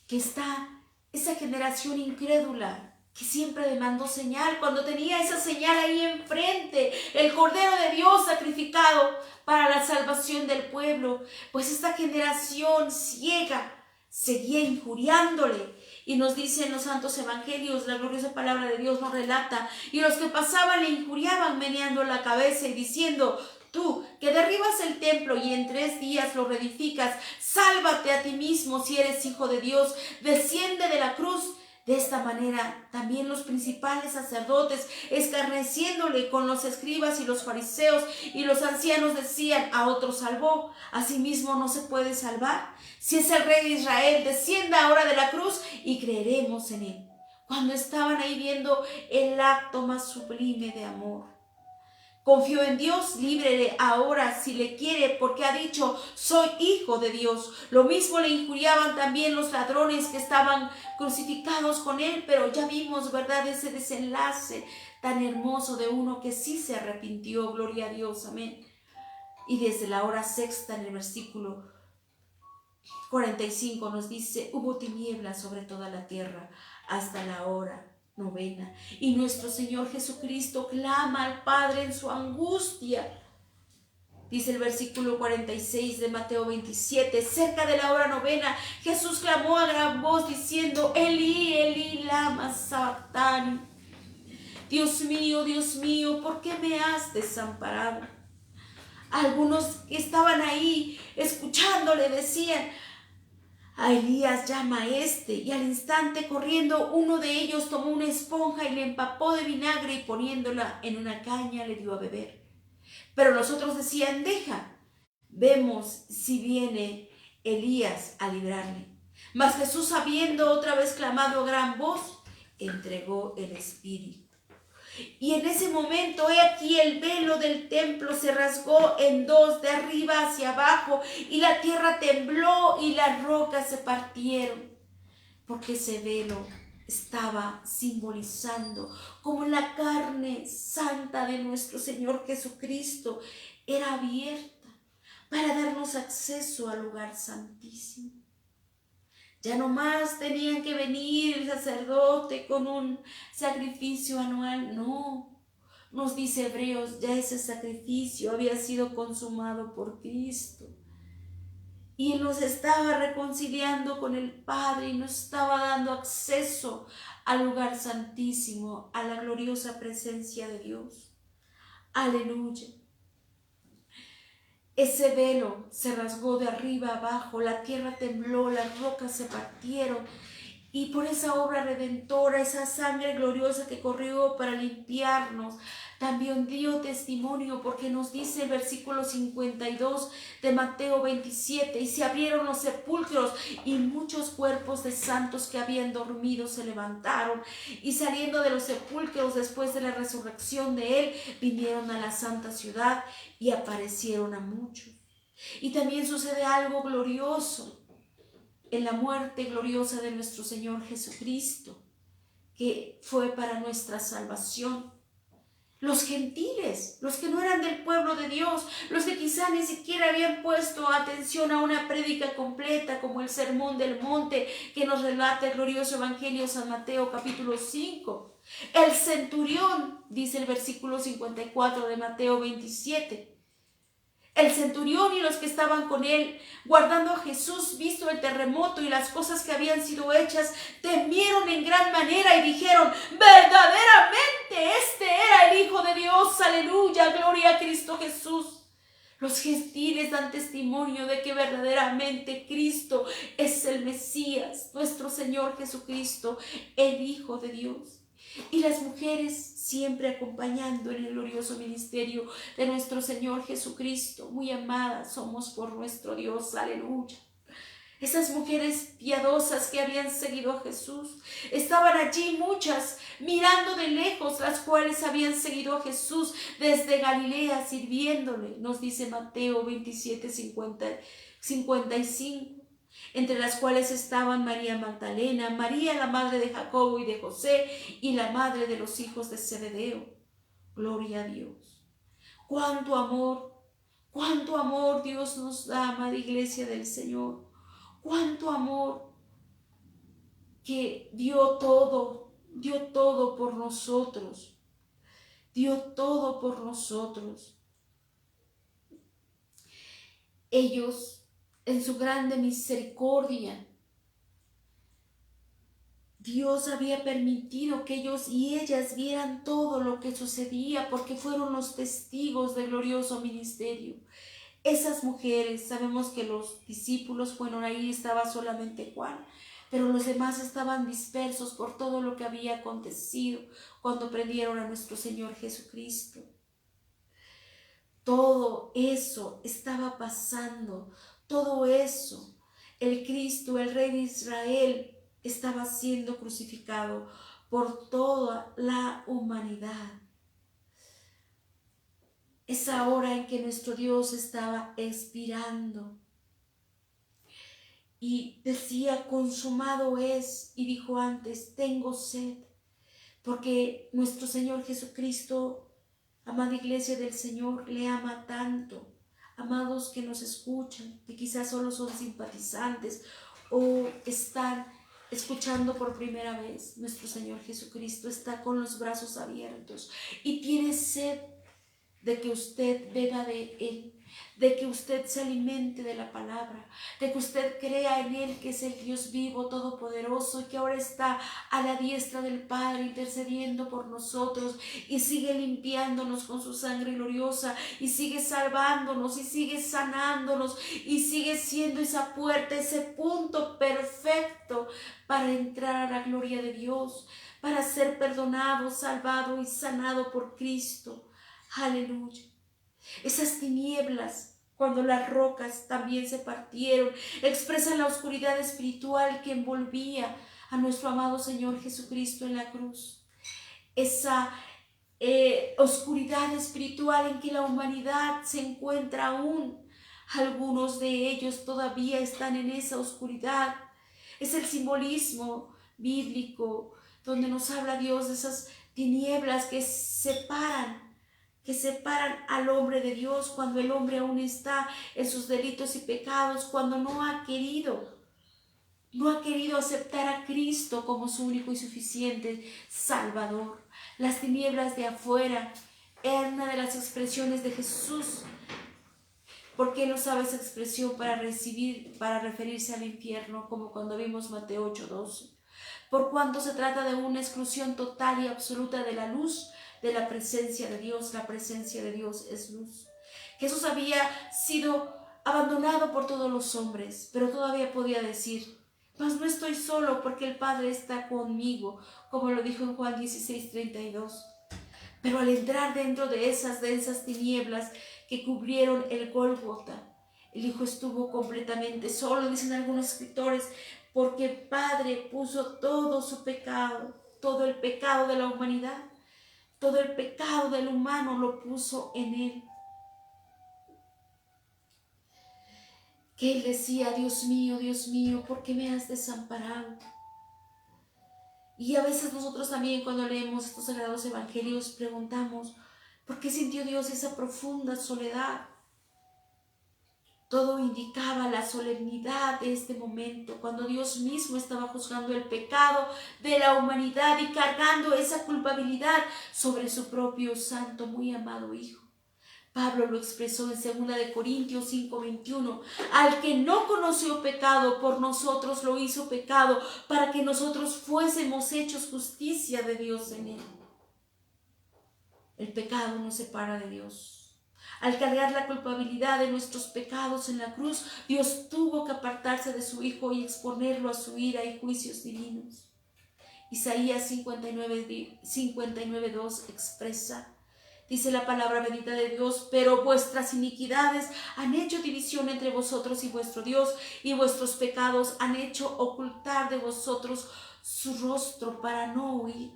que está esa generación incrédula que siempre demandó señal, cuando tenía esa señal ahí enfrente, el Cordero de Dios sacrificado para la salvación del pueblo. Pues esta generación ciega seguía injuriándole. Y nos dice en los santos evangelios, la gloriosa palabra de Dios nos relata: y los que pasaban le injuriaban meneando la cabeza y diciendo: tú, que derribas el templo y en 3 días lo reedificas, sálvate a ti mismo si eres hijo de Dios, desciende de la cruz. De esta manera, también los principales sacerdotes, escarneciéndole con los escribas y los fariseos y los ancianos, decían: a otro salvó, a sí mismo no se puede salvar. Si es el Rey de Israel, descienda ahora de la cruz y creeremos en él. Cuando estaban ahí viendo el acto más sublime de amor, confió en Dios, líbrele ahora si le quiere, porque ha dicho: soy hijo de Dios. Lo mismo le injuriaban también los ladrones que estaban crucificados con él, pero ya vimos, ¿verdad?, ese desenlace tan hermoso de uno que sí se arrepintió. Gloria a Dios, amén. Y desde la hora sexta, en el versículo 45, nos dice: hubo tinieblas sobre toda la tierra hasta la hora 9, y nuestro Señor Jesucristo clama al Padre en su angustia. Dice el versículo 46 de Mateo 27, cerca de la hora 9, Jesús clamó a gran voz diciendo: Elí, Elí, lama sabactani. Dios mío, ¿por qué me has desamparado? Algunos que estaban ahí escuchándole decían: a Elías llama a este. Y al instante, corriendo, uno de ellos tomó una esponja y le empapó de vinagre y poniéndola en una caña le dio a beber. Pero los otros decían: deja, vemos si viene Elías a librarle. Mas Jesús, habiendo otra vez clamado a gran voz, entregó el espíritu. Y en ese momento, he aquí, el velo del templo se rasgó en 2, de arriba hacia abajo, y la tierra tembló y las rocas se partieron, porque ese velo estaba simbolizando como la carne santa de nuestro Señor Jesucristo era abierta para darnos acceso al lugar santísimo. Ya no más tenían que venir el sacerdote con un sacrificio anual, no. Nos dice Hebreos, ya ese sacrificio había sido consumado por Cristo. y nos estaba reconciliando con el Padre y nos estaba dando acceso al lugar santísimo, a la gloriosa presencia de Dios. Aleluya. Ese velo se rasgó de arriba a abajo, la tierra tembló, las rocas se partieron, y por esa obra redentora, esa sangre gloriosa que corrió para limpiarnos, también dio testimonio, porque nos dice el versículo 52 de Mateo 27, y se abrieron los sepulcros, y muchos cuerpos de santos que habían dormido se levantaron, y saliendo de los sepulcros después de la resurrección de él, vinieron a la santa ciudad y aparecieron a muchos. Y también sucede algo glorioso en la muerte gloriosa de nuestro Señor Jesucristo, que fue para nuestra salvación. Los gentiles, los que no eran del pueblo de Dios, los que quizá ni siquiera habían puesto atención a una prédica completa como el Sermón del Monte que nos relata el glorioso Evangelio San Mateo capítulo 5. El centurión, dice el versículo 54 de Mateo 27. El centurión y los que estaban con él, guardando a Jesús, visto el terremoto y las cosas que habían sido hechas, temieron en gran manera y dijeron: verdaderamente este era el Hijo de Dios. Aleluya, gloria a Cristo Jesús. Los gentiles dan testimonio de que verdaderamente Cristo es el Mesías, nuestro Señor Jesucristo, el Hijo de Dios. Y las mujeres siempre acompañando en el glorioso ministerio de nuestro Señor Jesucristo. Muy amadas somos por nuestro Dios, aleluya. Esas mujeres piadosas que habían seguido a Jesús, estaban allí muchas mirando de lejos, las cuales habían seguido a Jesús desde Galilea sirviéndole, nos dice Mateo 27, 55. Entre las cuales estaban María Magdalena, María la madre de Jacobo y de José, y la madre de los hijos de Zebedeo. Gloria a Dios. Cuánto amor Dios nos da, amada iglesia del Señor. Cuánto amor que dio todo por nosotros. Dio todo por nosotros. Ellos, en su grande misericordia, Dios había permitido que ellos y ellas vieran todo lo que sucedía, porque fueron los testigos del glorioso ministerio. Esas mujeres, sabemos que los discípulos, bueno, ahí estaba solamente Juan, pero los demás estaban dispersos por todo lo que había acontecido cuando prendieron a nuestro Señor Jesucristo. Todo eso estaba pasando, todo eso. El Cristo, el Rey de Israel, estaba siendo crucificado por toda la humanidad. Esa hora en que nuestro Dios estaba expirando y decía: consumado es, y dijo antes: tengo sed, porque nuestro Señor Jesucristo, amada iglesia del Señor, le ama tanto. Amados que nos escuchan, que quizás solo son simpatizantes o están escuchando por primera vez, nuestro Señor Jesucristo está con los brazos abiertos y tiene sed de que usted beba de Él, de que usted se alimente de la palabra, de que usted crea en Él, que es el Dios vivo, todopoderoso, y que ahora está a la diestra del Padre intercediendo por nosotros y sigue limpiándonos con su sangre gloriosa y sigue salvándonos y sigue sanándonos y sigue siendo esa puerta, ese punto perfecto para entrar a la gloria de Dios, para ser perdonado, salvado y sanado por Cristo. Aleluya. Esas tinieblas, cuando las rocas también se partieron, expresan la oscuridad espiritual que envolvía a nuestro amado Señor Jesucristo en la cruz. Esa oscuridad espiritual en que la humanidad se encuentra aún. Algunos de ellos todavía están en esa oscuridad. Es el simbolismo bíblico donde nos habla Dios de esas tinieblas que separan al hombre de Dios, cuando el hombre aún está en sus delitos y pecados, cuando no ha querido aceptar a Cristo como su único y suficiente Salvador. Las tinieblas de afuera eran una de las expresiones de Jesús ¿Por qué no usaba esa expresión para referirse al infierno, como cuando vimos Mateo 8:12? Por cuanto se trata de una exclusión total y absoluta de la luz, de la presencia de Dios. La presencia de Dios es luz. Jesús había sido abandonado por todos los hombres, pero todavía podía decir: mas no estoy solo, porque el Padre está conmigo, como lo dijo en Juan 16:32. Pero al entrar dentro de esas densas tinieblas que cubrieron el Gólgota, el Hijo estuvo completamente solo, dicen algunos escritores, porque el Padre puso todo su pecado, todo el pecado de la humanidad, todo el pecado del humano lo puso en Él. Que Él decía: Dios mío, ¿por qué me has desamparado? Y a veces nosotros también, cuando leemos estos sagrados evangelios, preguntamos: ¿por qué sintió Dios esa profunda soledad? Todo indicaba la solemnidad de este momento, cuando Dios mismo estaba juzgando el pecado de la humanidad y cargando esa culpabilidad sobre su propio santo, muy amado Hijo. Pablo lo expresó en 2 Corintios 5:21. Al que no conoció pecado, por nosotros lo hizo pecado, para que nosotros fuésemos hechos justicia de Dios en él. El pecado nos separa de Dios. Al cargar la culpabilidad de nuestros pecados en la cruz, Dios tuvo que apartarse de su Hijo y exponerlo a su ira y juicios divinos. Isaías 59:2 expresa: dice la palabra bendita de Dios: pero vuestras iniquidades han hecho división entre vosotros y vuestro Dios, y vuestros pecados han hecho ocultar de vosotros su rostro para no oír.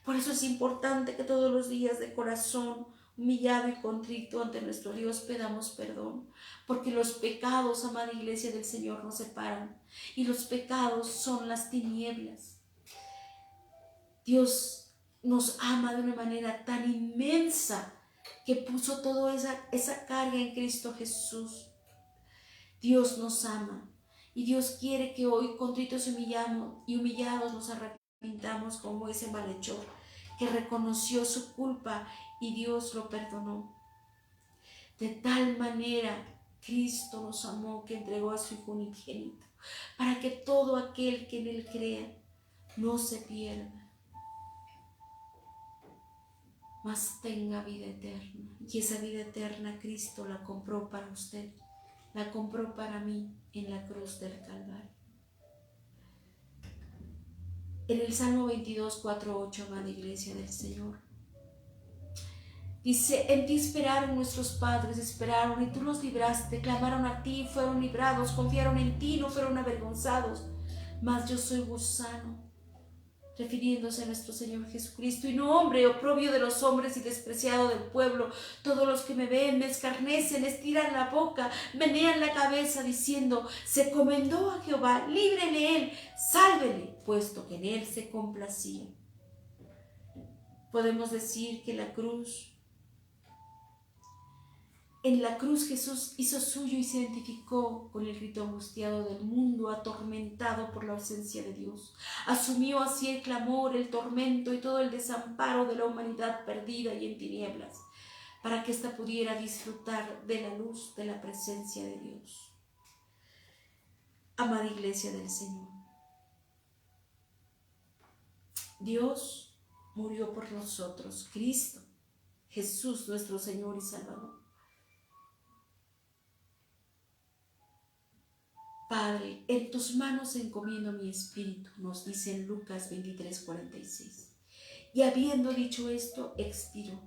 Por eso es importante que todos los días, de corazón humillado y contrito ante nuestro Dios, pedamos perdón, porque los pecados, amada Iglesia del Señor, nos separan, y los pecados son las tinieblas. Dios nos ama de una manera tan inmensa que puso toda esa carga en Cristo Jesús. Dios nos ama y Dios quiere que hoy, contritos y humillados, nos arrepintamos como ese malhechor que reconoció su culpa y Dios lo perdonó. De tal manera Cristo nos amó que entregó a su Hijo unigénito, para que todo aquel que en Él crea no se pierda, mas tenga vida eterna. Y esa vida eterna Cristo la compró para usted, la compró para mí en la cruz del Calvario. En el Salmo 22, 4, 8, amada Iglesia del Señor, dice: en ti esperaron nuestros padres, esperaron y tú los libraste, clamaron a ti, fueron librados, confiaron en ti, no fueron avergonzados. Mas yo soy gusano, refiriéndose a nuestro Señor Jesucristo, y no hombre, oprobio de los hombres y despreciado del pueblo. Todos los que me ven me escarnecen, estiran la boca, menean la cabeza, diciendo: se encomendó a Jehová, líbrele él, sálvele, puesto que en él se complacía. Podemos decir que en la cruz Jesús hizo suyo y se identificó con el grito angustiado del mundo atormentado por la ausencia de Dios. Asumió así el clamor, el tormento y todo el desamparo de la humanidad perdida y en tinieblas, para que ésta pudiera disfrutar de la luz de la presencia de Dios. Amada Iglesia del Señor, Dios murió por nosotros, Cristo, Jesús, nuestro Señor y Salvador. Padre, en tus manos encomiendo mi espíritu, nos dice en Lucas 23:46. Y habiendo dicho esto, expiró.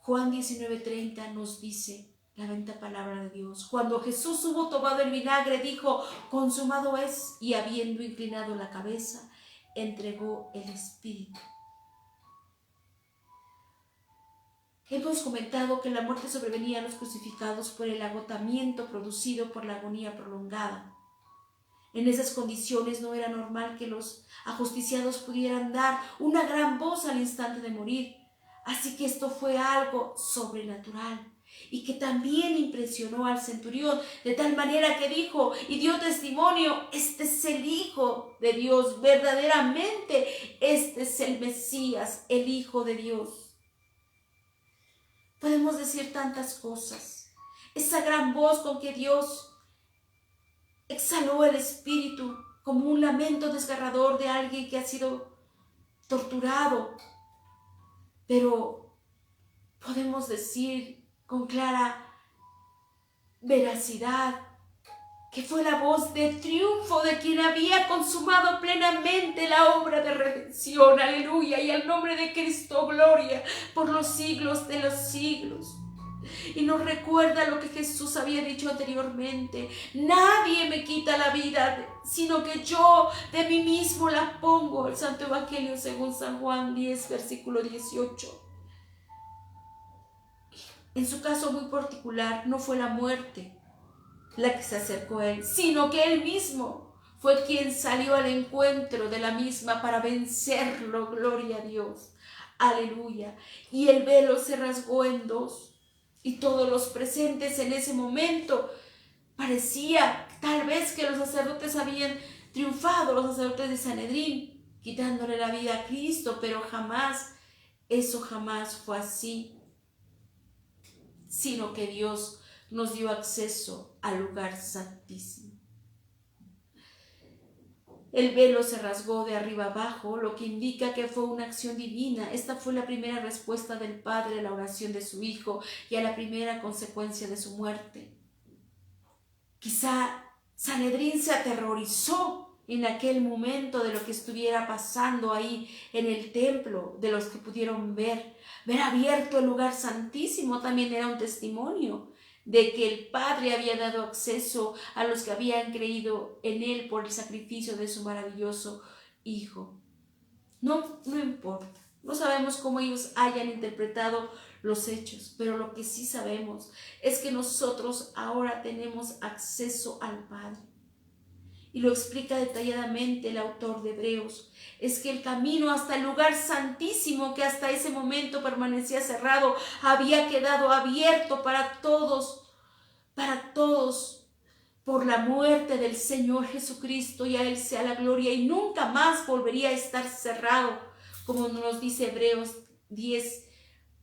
Juan 19:30 nos dice la bendita palabra de Dios: cuando Jesús hubo tomado el vinagre, dijo: consumado es, y habiendo inclinado la cabeza, entregó el espíritu. Hemos comentado que la muerte sobrevenía a los crucificados por el agotamiento producido por la agonía prolongada. En esas condiciones no era normal que los ajusticiados pudieran dar una gran voz al instante de morir. Así que esto fue algo sobrenatural y que también impresionó al centurión, de tal manera que dijo y dio testimonio: este es el Hijo de Dios, verdaderamente este es el Mesías, el Hijo de Dios. Podemos decir tantas cosas, esa gran voz con que Dios exhaló el espíritu como un lamento desgarrador de alguien que ha sido torturado. Pero podemos decir con clara veracidad que fue la voz de triunfo de quien había consumado plenamente la obra de redención. Aleluya, y al nombre de Cristo, gloria por los siglos de los siglos. Y nos recuerda lo que Jesús había dicho anteriormente: nadie me quita la vida, sino que yo de mí mismo la pongo. El Santo Evangelio según San Juan 10, versículo 18. En su caso muy particular, no fue la muerte la que se acercó a él, sino que él mismo fue quien salió al encuentro de la misma para vencerlo. Gloria a Dios, aleluya. Y el velo se rasgó en dos, y todos los presentes en ese momento parecía tal vez que los sacerdotes habían triunfado, los sacerdotes de Sanedrín, quitándole la vida a Cristo, pero jamás, eso jamás fue así, sino que Dios nos dio acceso al lugar santísimo. El velo se rasgó de arriba abajo, lo que indica que fue una acción divina. Esta fue la primera respuesta del Padre a la oración de su Hijo y a la primera consecuencia de su muerte. Quizá Sanedrín se aterrorizó en aquel momento de lo que estuviera pasando ahí en el templo, de los que pudieron ver abierto el lugar santísimo. También era un testimonio de que el Padre había dado acceso a los que habían creído en Él por el sacrificio de su maravilloso Hijo. No importa, no sabemos cómo ellos hayan interpretado los hechos, pero lo que sí sabemos es que nosotros ahora tenemos acceso al Padre. Y lo explica detalladamente el autor de Hebreos. Es que el camino hasta el lugar santísimo, que hasta ese momento permanecía cerrado, había quedado abierto para todos, por la muerte del Señor Jesucristo, y a Él sea la gloria, y nunca más volvería a estar cerrado, como nos dice Hebreos 10,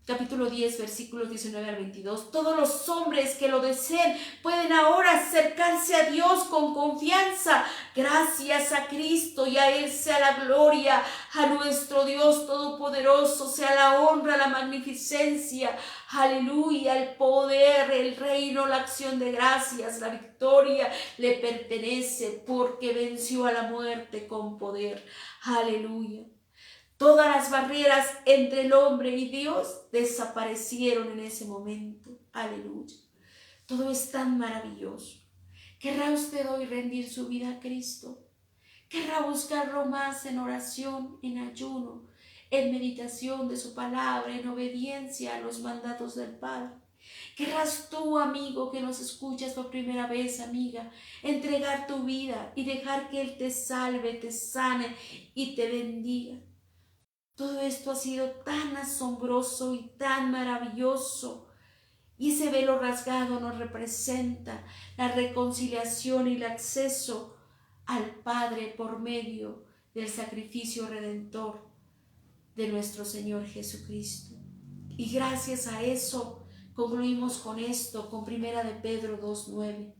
capítulo 10, versículos 19 al 22. Todos los hombres que lo deseen pueden ahora acercarse a Dios con confianza, gracias a Cristo, y a Él sea la gloria, a nuestro Dios Todopoderoso sea la honra, la magnificencia, aleluya, el poder, el reino, la acción de gracias, la victoria le pertenece, porque venció a la muerte con poder, aleluya. Todas las barreras entre el hombre y Dios desaparecieron en ese momento. Aleluya. Todo es tan maravilloso. ¿Querrá usted hoy rendir su vida a Cristo? ¿Querrá buscarlo más en oración, en ayuno, en meditación de su palabra, en obediencia a los mandatos del Padre? ¿Querrás tú, amigo, que nos escuchas por primera vez, amiga, entregar tu vida y dejar que Él te salve, te sane y te bendiga? Todo esto ha sido tan asombroso y tan maravilloso. Y ese velo rasgado nos representa la reconciliación y el acceso al Padre por medio del sacrificio redentor de nuestro Señor Jesucristo. Y gracias a eso concluimos con esto, con 1 de Pedro 2:9.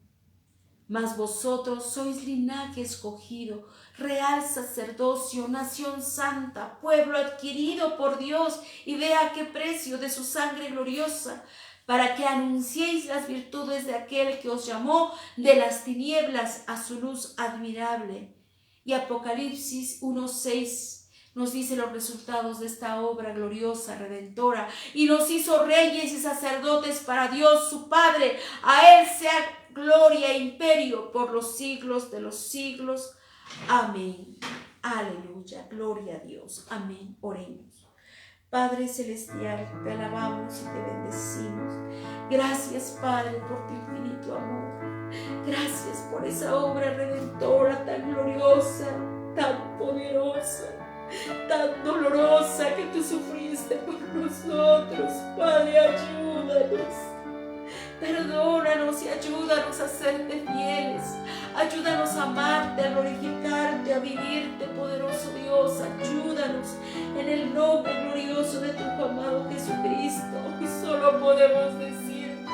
Mas vosotros sois linaje escogido, real sacerdocio, nación santa, pueblo adquirido por Dios, y vea qué precio de su sangre gloriosa, para que anunciéis las virtudes de aquel que os llamó de las tinieblas a su luz admirable. Y Apocalipsis 1:6 nos dice los resultados de esta obra gloriosa, redentora, y nos hizo reyes y sacerdotes para Dios su Padre. A Él sea gloria e imperio por los siglos de los siglos. Amén. Aleluya. Gloria a Dios. Amén. Oremos. Padre celestial, te alabamos y te bendecimos. Gracias, Padre, por tu infinito amor. Gracias por esa obra redentora tan gloriosa, tan poderosa, tan dolorosa que tú sufriste por nosotros. Padre, ayúdanos. Perdónanos y ayúdanos a serte fieles. Ayúdanos a amarte, a glorificarte, a vivirte, poderoso Dios. Ayúdanos en el nombre glorioso de tu amado Jesucristo. Y solo podemos decirte: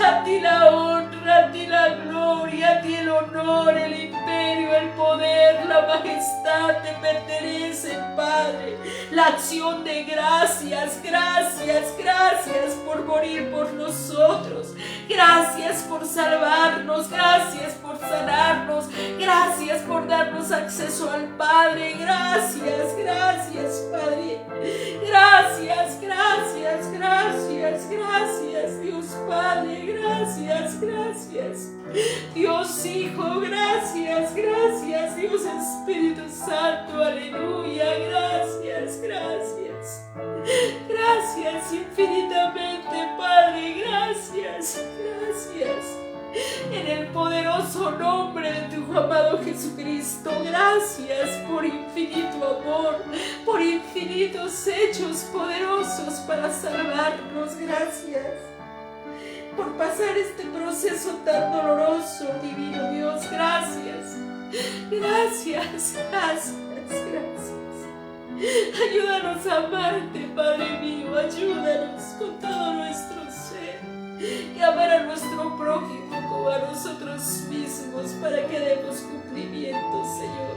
A ti la honra, a ti la gloria, a ti el honor, el imperio, el poder, la majestad te pertenece, Padre. La acción de gracias, gracias, gracias por morir por nosotros. Gracias por salvarnos, gracias por sanarnos, gracias por darnos acceso al Padre. Gracias, gracias, Padre. Gracias, gracias, gracias, gracias, Dios Padre. Gracias, gracias. Dios Hijo, gracias, gracias. Dios Espíritu Santo, aleluya. Gracias, gracias. Gracias infinitamente, Padre. Gracias, gracias. En el poderoso nombre de tu Hijo amado Jesucristo, gracias por infinito amor, por infinitos hechos poderosos para salvarnos. Gracias por pasar este proceso tan doloroso, divino Dios. Gracias, gracias, gracias, gracias. Ayúdanos a amarte, Padre mío. Ayúdanos con todo nuestro ser y amar a nuestro prójimo como a nosotros mismos, para que demos cumplimiento, Señor.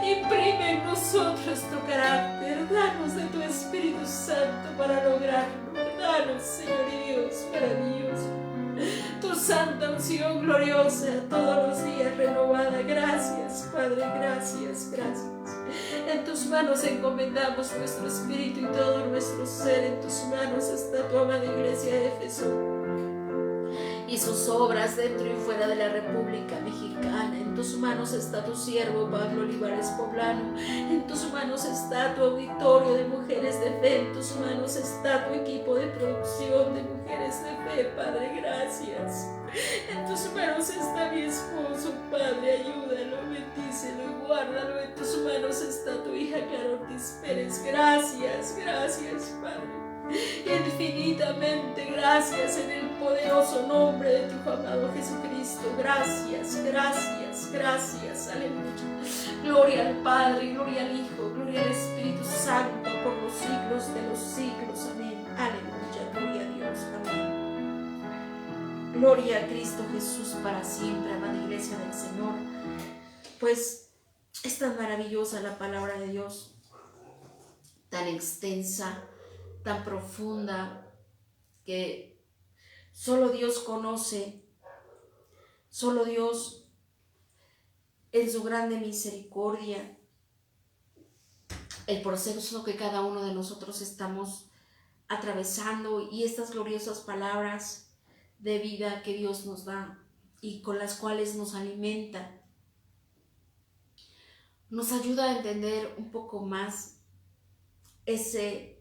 Imprime en nosotros tu carácter. Danos de tu Espíritu Santo para lograrlo. Danos, Señor y Dios, para Dios, tu santa unción gloriosa todos los días renovada. Gracias, Padre, gracias, gracias. En tus manos encomendamos nuestro espíritu y todo nuestro ser. En tus manos está tu amada Iglesia de Éfeso y sus obras dentro y fuera de la República Mexicana. En tus manos está tu siervo Pablo Olivares Poblano. En tus manos está tu auditorio de mujeres de fe. En tus manos está tu equipo de producción de mujeres de fe, Padre, gracias. En tus manos está mi esposo, Padre, ayúdalo, bendícelo y guárdalo. En tus manos está tu hija Clara Ortiz Pérez. Gracias, gracias, Padre. Infinitamente gracias en el poderoso nombre de tu Hijo amado Jesucristo. Gracias, gracias, gracias, aleluya. Gloria al Padre, gloria al Hijo, gloria al Espíritu Santo por los siglos de los siglos. Amén. Aleluya, gloria a Dios. Amén. Gloria a Cristo Jesús para siempre, amada Iglesia del Señor. Pues es tan maravillosa la palabra de Dios, tan extensa, tan profunda, que solo Dios conoce, solo Dios en su grande misericordia, el proceso que cada uno de nosotros estamos atravesando y estas gloriosas palabras de vida que Dios nos da y con las cuales nos alimenta, nos ayuda a entender un poco más ese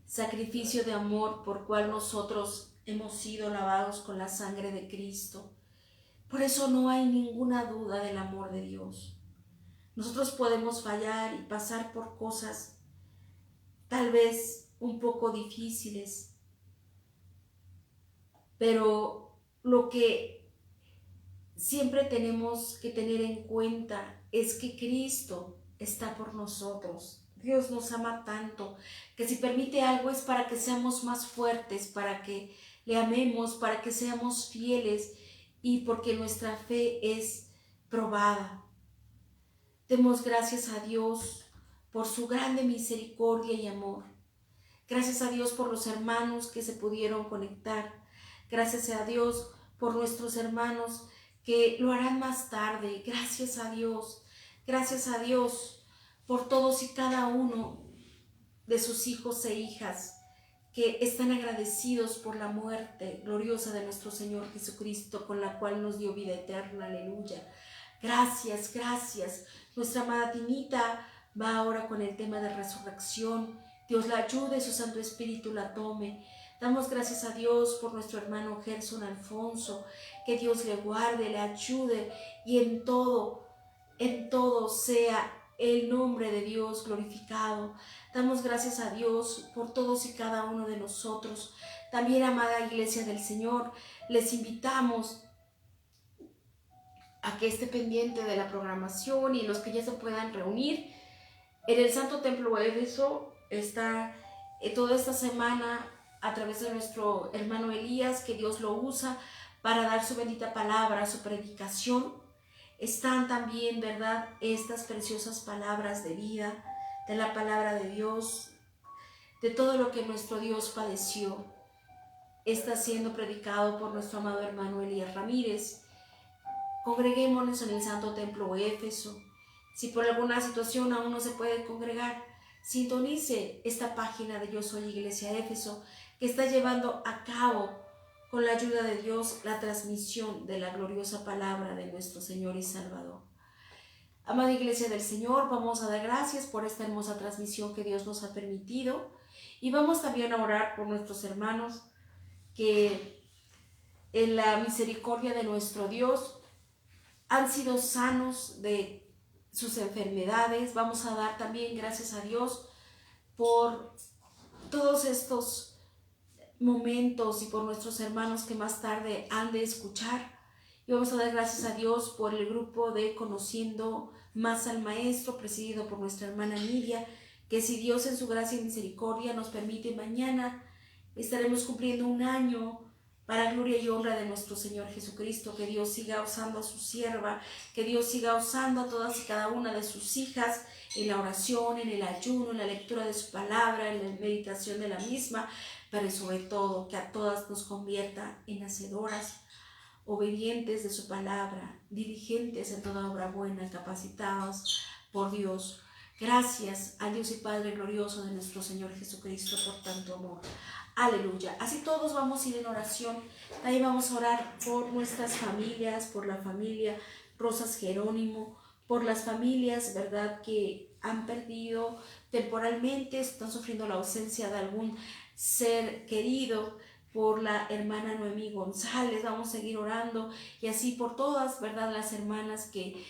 sacrificio de amor por cual nosotros hemos sido lavados con la sangre de Cristo. Por eso no hay ninguna duda del amor de Dios. Nosotros podemos fallar y pasar por cosas tal vez un poco difíciles, pero lo que siempre tenemos que tener en cuenta es que Cristo está por nosotros. Dios nos ama tanto que si permite algo es para que seamos más fuertes, para que le amemos, para que seamos fieles y porque nuestra fe es probada. Demos gracias a Dios por su grande misericordia y amor. Gracias a Dios por los hermanos que se pudieron conectar. Gracias a Dios por nuestros hermanos que lo harán más tarde. Gracias a Dios por todos y cada uno de sus hijos e hijas que están agradecidos por la muerte gloriosa de nuestro Señor Jesucristo, con la cual nos dio vida eterna. Aleluya. Gracias, gracias. Nuestra amada Tinita va ahora con el tema de resurrección. Dios la ayude, su Santo Espíritu la tome. Damos gracias a Dios por nuestro hermano Gerson Alfonso, que Dios le guarde, le ayude y en todo sea el nombre de Dios glorificado. Damos gracias a Dios por todos y cada uno de nosotros. También, amada Iglesia del Señor, les invitamos a que esté pendiente de la programación y los que ya se puedan reunir. En el Santo Templo Éfeso está toda esta semana a través de nuestro hermano Elías, que Dios lo usa para dar su bendita palabra, su predicación. Están también, ¿verdad?, estas preciosas palabras de vida, de la palabra de Dios, de todo lo que nuestro Dios padeció. Está siendo predicado por nuestro amado hermano Elías Ramírez. Congreguémonos en el Santo Templo de Éfeso. Si por alguna situación aún no se puede congregar, sintonice esta página de Yo Soy Iglesia Éfeso, que está llevando a cabo, con la ayuda de Dios, la transmisión de la gloriosa palabra de nuestro Señor y Salvador. Amada Iglesia del Señor, vamos a dar gracias por esta hermosa transmisión que Dios nos ha permitido, y vamos también a orar por nuestros hermanos que en la misericordia de nuestro Dios han sido sanos de sus enfermedades. Vamos a dar también gracias a Dios por todos estos momentos y por nuestros hermanos que más tarde han de escuchar. Y vamos a dar gracias a Dios por el grupo de Conociendo Más al Maestro, presidido por nuestra hermana Nidia, que si Dios en su gracia y misericordia nos permite, mañana estaremos cumpliendo un año para gloria y honra de nuestro Señor Jesucristo. Que Dios siga usando a su sierva, que Dios siga usando a todas y cada una de sus hijas en la oración, en el ayuno, en la lectura de su palabra, en la meditación de la misma, pero sobre todo que a todas nos convierta en hacedoras, obedientes de su palabra, diligentes en toda obra buena, capacitados por Dios. Gracias a Dios y Padre glorioso de nuestro Señor Jesucristo por tanto amor. Aleluya. Así todos vamos a ir en oración. Ahí vamos a orar por nuestras familias, por la familia Rosas Jerónimo, por las familias, ¿verdad?, que han perdido temporalmente, están sufriendo la ausencia de algún ser querido, por la hermana Noemí González. Vamos a seguir orando, y así por todas, ¿verdad?, las hermanas que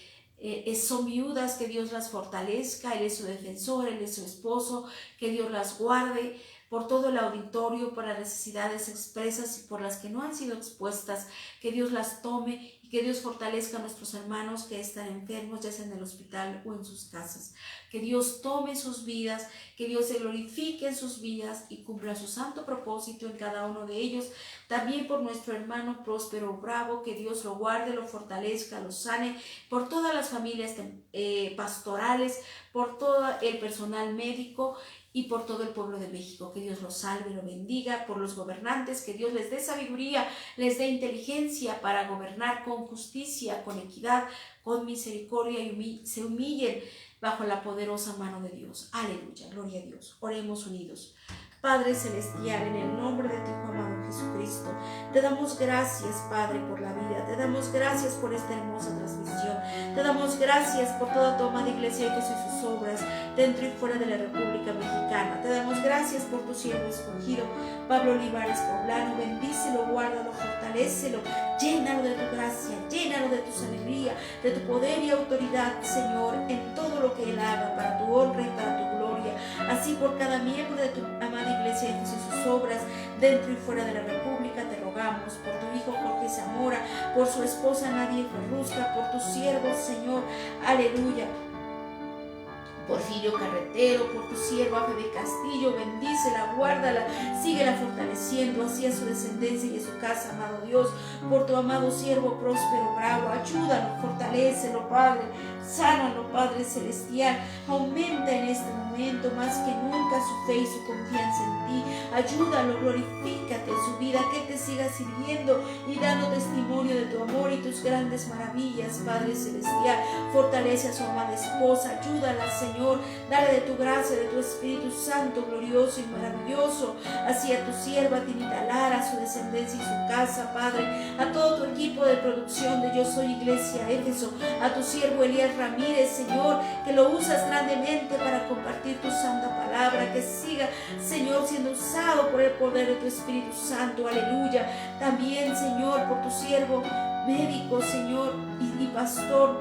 son viudas, que Dios las fortalezca. Él es su defensor, Él es su esposo, que Dios las guarde. Por todo el auditorio, por las necesidades expresas y por las que no han sido expuestas, que Dios las tome y que Dios fortalezca a nuestros hermanos que están enfermos, ya sea en el hospital o en sus casas. Que Dios tome sus vidas, que Dios se glorifique en sus vidas y cumpla su santo propósito en cada uno de ellos. También por nuestro hermano Próspero Bravo, que Dios lo guarde, lo fortalezca, lo sane, por todas las familias pastorales, por todo el personal médico y por todo el pueblo de México. Que Dios los salve y lo bendiga. Por los gobernantes, que Dios les dé sabiduría, les dé inteligencia para gobernar con justicia, con equidad, con misericordia, y se humillen bajo la poderosa mano de Dios. Aleluya, gloria a Dios. Oremos unidos. Padre Celestial, en el nombre de tu Hijo amado Jesucristo, te damos gracias, Padre, por la vida. Te damos gracias por esta hermosa transmisión. Te damos gracias por toda tu amada Iglesia Éfeso y sus obras dentro y fuera de la República Mexicana. Te damos gracias por tu siervo escogido, Pablo Olivares Poblano. Bendícelo, guárdalo, fortalécelo, llénalo de tu gracia, llénalo de tu sabiduría, de tu poder y autoridad, Señor, en todo lo que él haga, para tu honra y para tu gloria. Así por cada miembro de tu amada Iglesia Éfeso y sus obras dentro y fuera de la República, te rogamos por tu hijo Jorge Zamora, por su esposa Nadia Ferrusca, por tus siervos, Señor, aleluya, Porfirio Carretero, por tu sierva Febe Castillo. Bendícela, guárdala, síguela fortaleciendo, así a su descendencia y a su casa, amado Dios. Por tu amado siervo Próspero Bravo, ayúdalo, fortalécelo, Padre, sánalo, Padre Celestial. Aumenta en este momento más que nunca su fe y su confianza en ti. Ayúdalo, glorifícate en su vida, que te siga sirviendo y dando testimonio de tu amor y tus grandes maravillas, Padre Celestial. Fortalece a su amada esposa, ayúdala, Señor. Dale de tu gracia, de tu Espíritu Santo, glorioso y maravilloso, así a tu sierva Tinita Lara, a su descendencia y su casa, Padre, a todo tu equipo de producción de Yo Soy Iglesia Éfeso, a tu siervo Elías Ramírez, Señor, que lo usas grandemente para compartir tu santa palabra, que siga, Señor, siendo usado por el poder de tu Espíritu Santo, aleluya. También, Señor, por tu siervo médico, Señor, y pastor,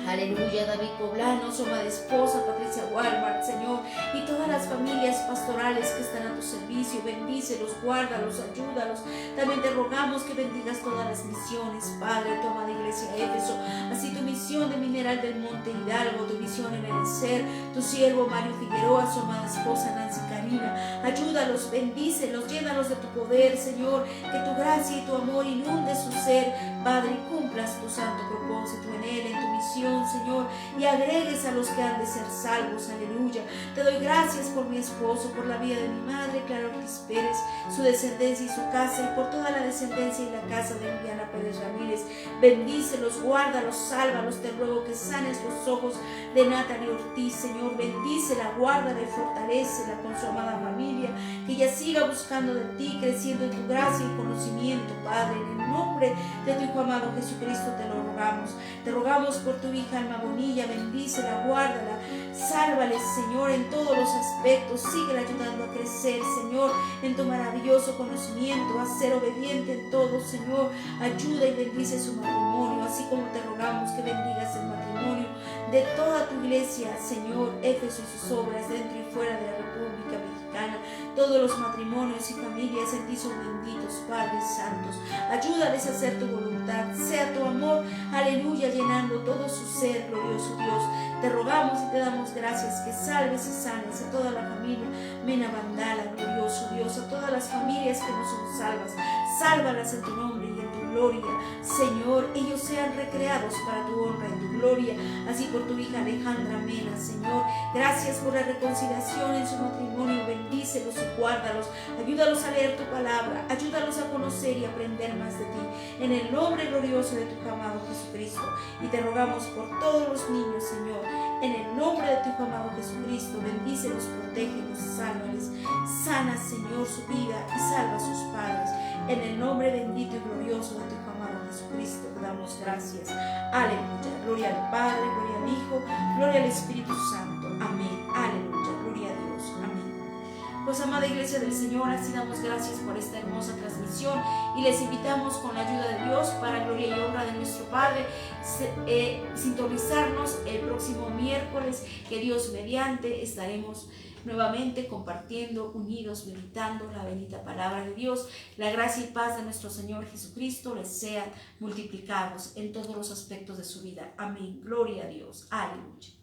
aleluya, David Poblano, su amada esposa Patricia Walmart, Señor, y todas las familias pastorales que están a tu servicio. Bendícelos, guárdalos, ayúdalos. También te rogamos que bendigas todas las misiones, Padre, tu amada Iglesia Éfeso, así tu misión de Mineral del Monte Hidalgo, tu misión en el ser, tu siervo Mario Figueroa, su amada esposa Nancy Calle, Karina. Ayúdalos, bendícelos, llénalos de tu poder, Señor, que tu gracia y tu amor inunde su ser, Padre, y cumplas tu santo propósito en él, en tu misión, Señor, y agregues a los que han de ser salvos, aleluya. Te doy gracias por mi esposo, por la vida de mi madre, Clara Ortiz Pérez, su descendencia y su casa, y por toda la descendencia y la casa de Liliana Pérez Ramírez. Bendícelos, guárdalos, sálvalos, te ruego que sanes los ojos de Natalie Ortiz, Señor, bendícela, guárdala y fortalécela con su amada familia, que ella siga buscando de ti, creciendo en tu gracia y conocimiento, Padre, en el nombre de tu Hijo amado Jesucristo te lo rogamos. Te rogamos por tu hija Alma Bonilla, bendícela, guárdala, sálvale, Señor, en todos los aspectos, síguela ayudando a crecer, Señor, en tu maravilloso conocimiento, a ser obediente en todo, Señor, ayuda y bendice su matrimonio, así como te rogamos que bendigas el matrimonio de toda tu iglesia, Señor, Éfeso y sus obras, dentro y fuera de la República Mexicana. Todos los matrimonios y familias en ti son benditos, Padres santos. Ayúdales a hacer tu voluntad, sea tu amor, aleluya, llenando todo su ser, glorioso Dios. Te rogamos y te damos gracias que salves y sanes a toda la familia Mena Vandala, glorioso Dios, a todas las familias que no son salvas. Sálvalas en tu nombre y en tu gloria, Señor. Ellos sean recreados para tu honra y tu gloria, así por tu hija Alejandra Mena, Señor. Gracias por la reconciliación en su matrimonio. Bendícelos y guárdalos. Ayúdalos a leer tu palabra. Ayúdalos a conocer y aprender más de ti. En el nombre glorioso de tu amado Jesucristo. Y te rogamos por todos los niños, Señor. En el nombre de tu amado Jesucristo. Bendícelos, protégelos, sálvales. Sana, Señor, su vida y salva a sus padres. En el nombre bendito y glorioso de tu amado Jesucristo te damos gracias. Aleluya. Gloria al Padre, gloria al Hijo, gloria al Espíritu Santo. Amén. Aleluya. Gloria a Dios. Amén. Pues, amada Iglesia del Señor, así damos gracias por esta hermosa transmisión y les invitamos con la ayuda de Dios, para gloria y honra de nuestro Padre, sintonizarnos el próximo miércoles, que Dios mediante estaremos nuevamente compartiendo, unidos, meditando la bendita palabra de Dios. La gracia y paz de nuestro Señor Jesucristo les sean multiplicados en todos los aspectos de su vida. Amén. Gloria a Dios. Aleluya.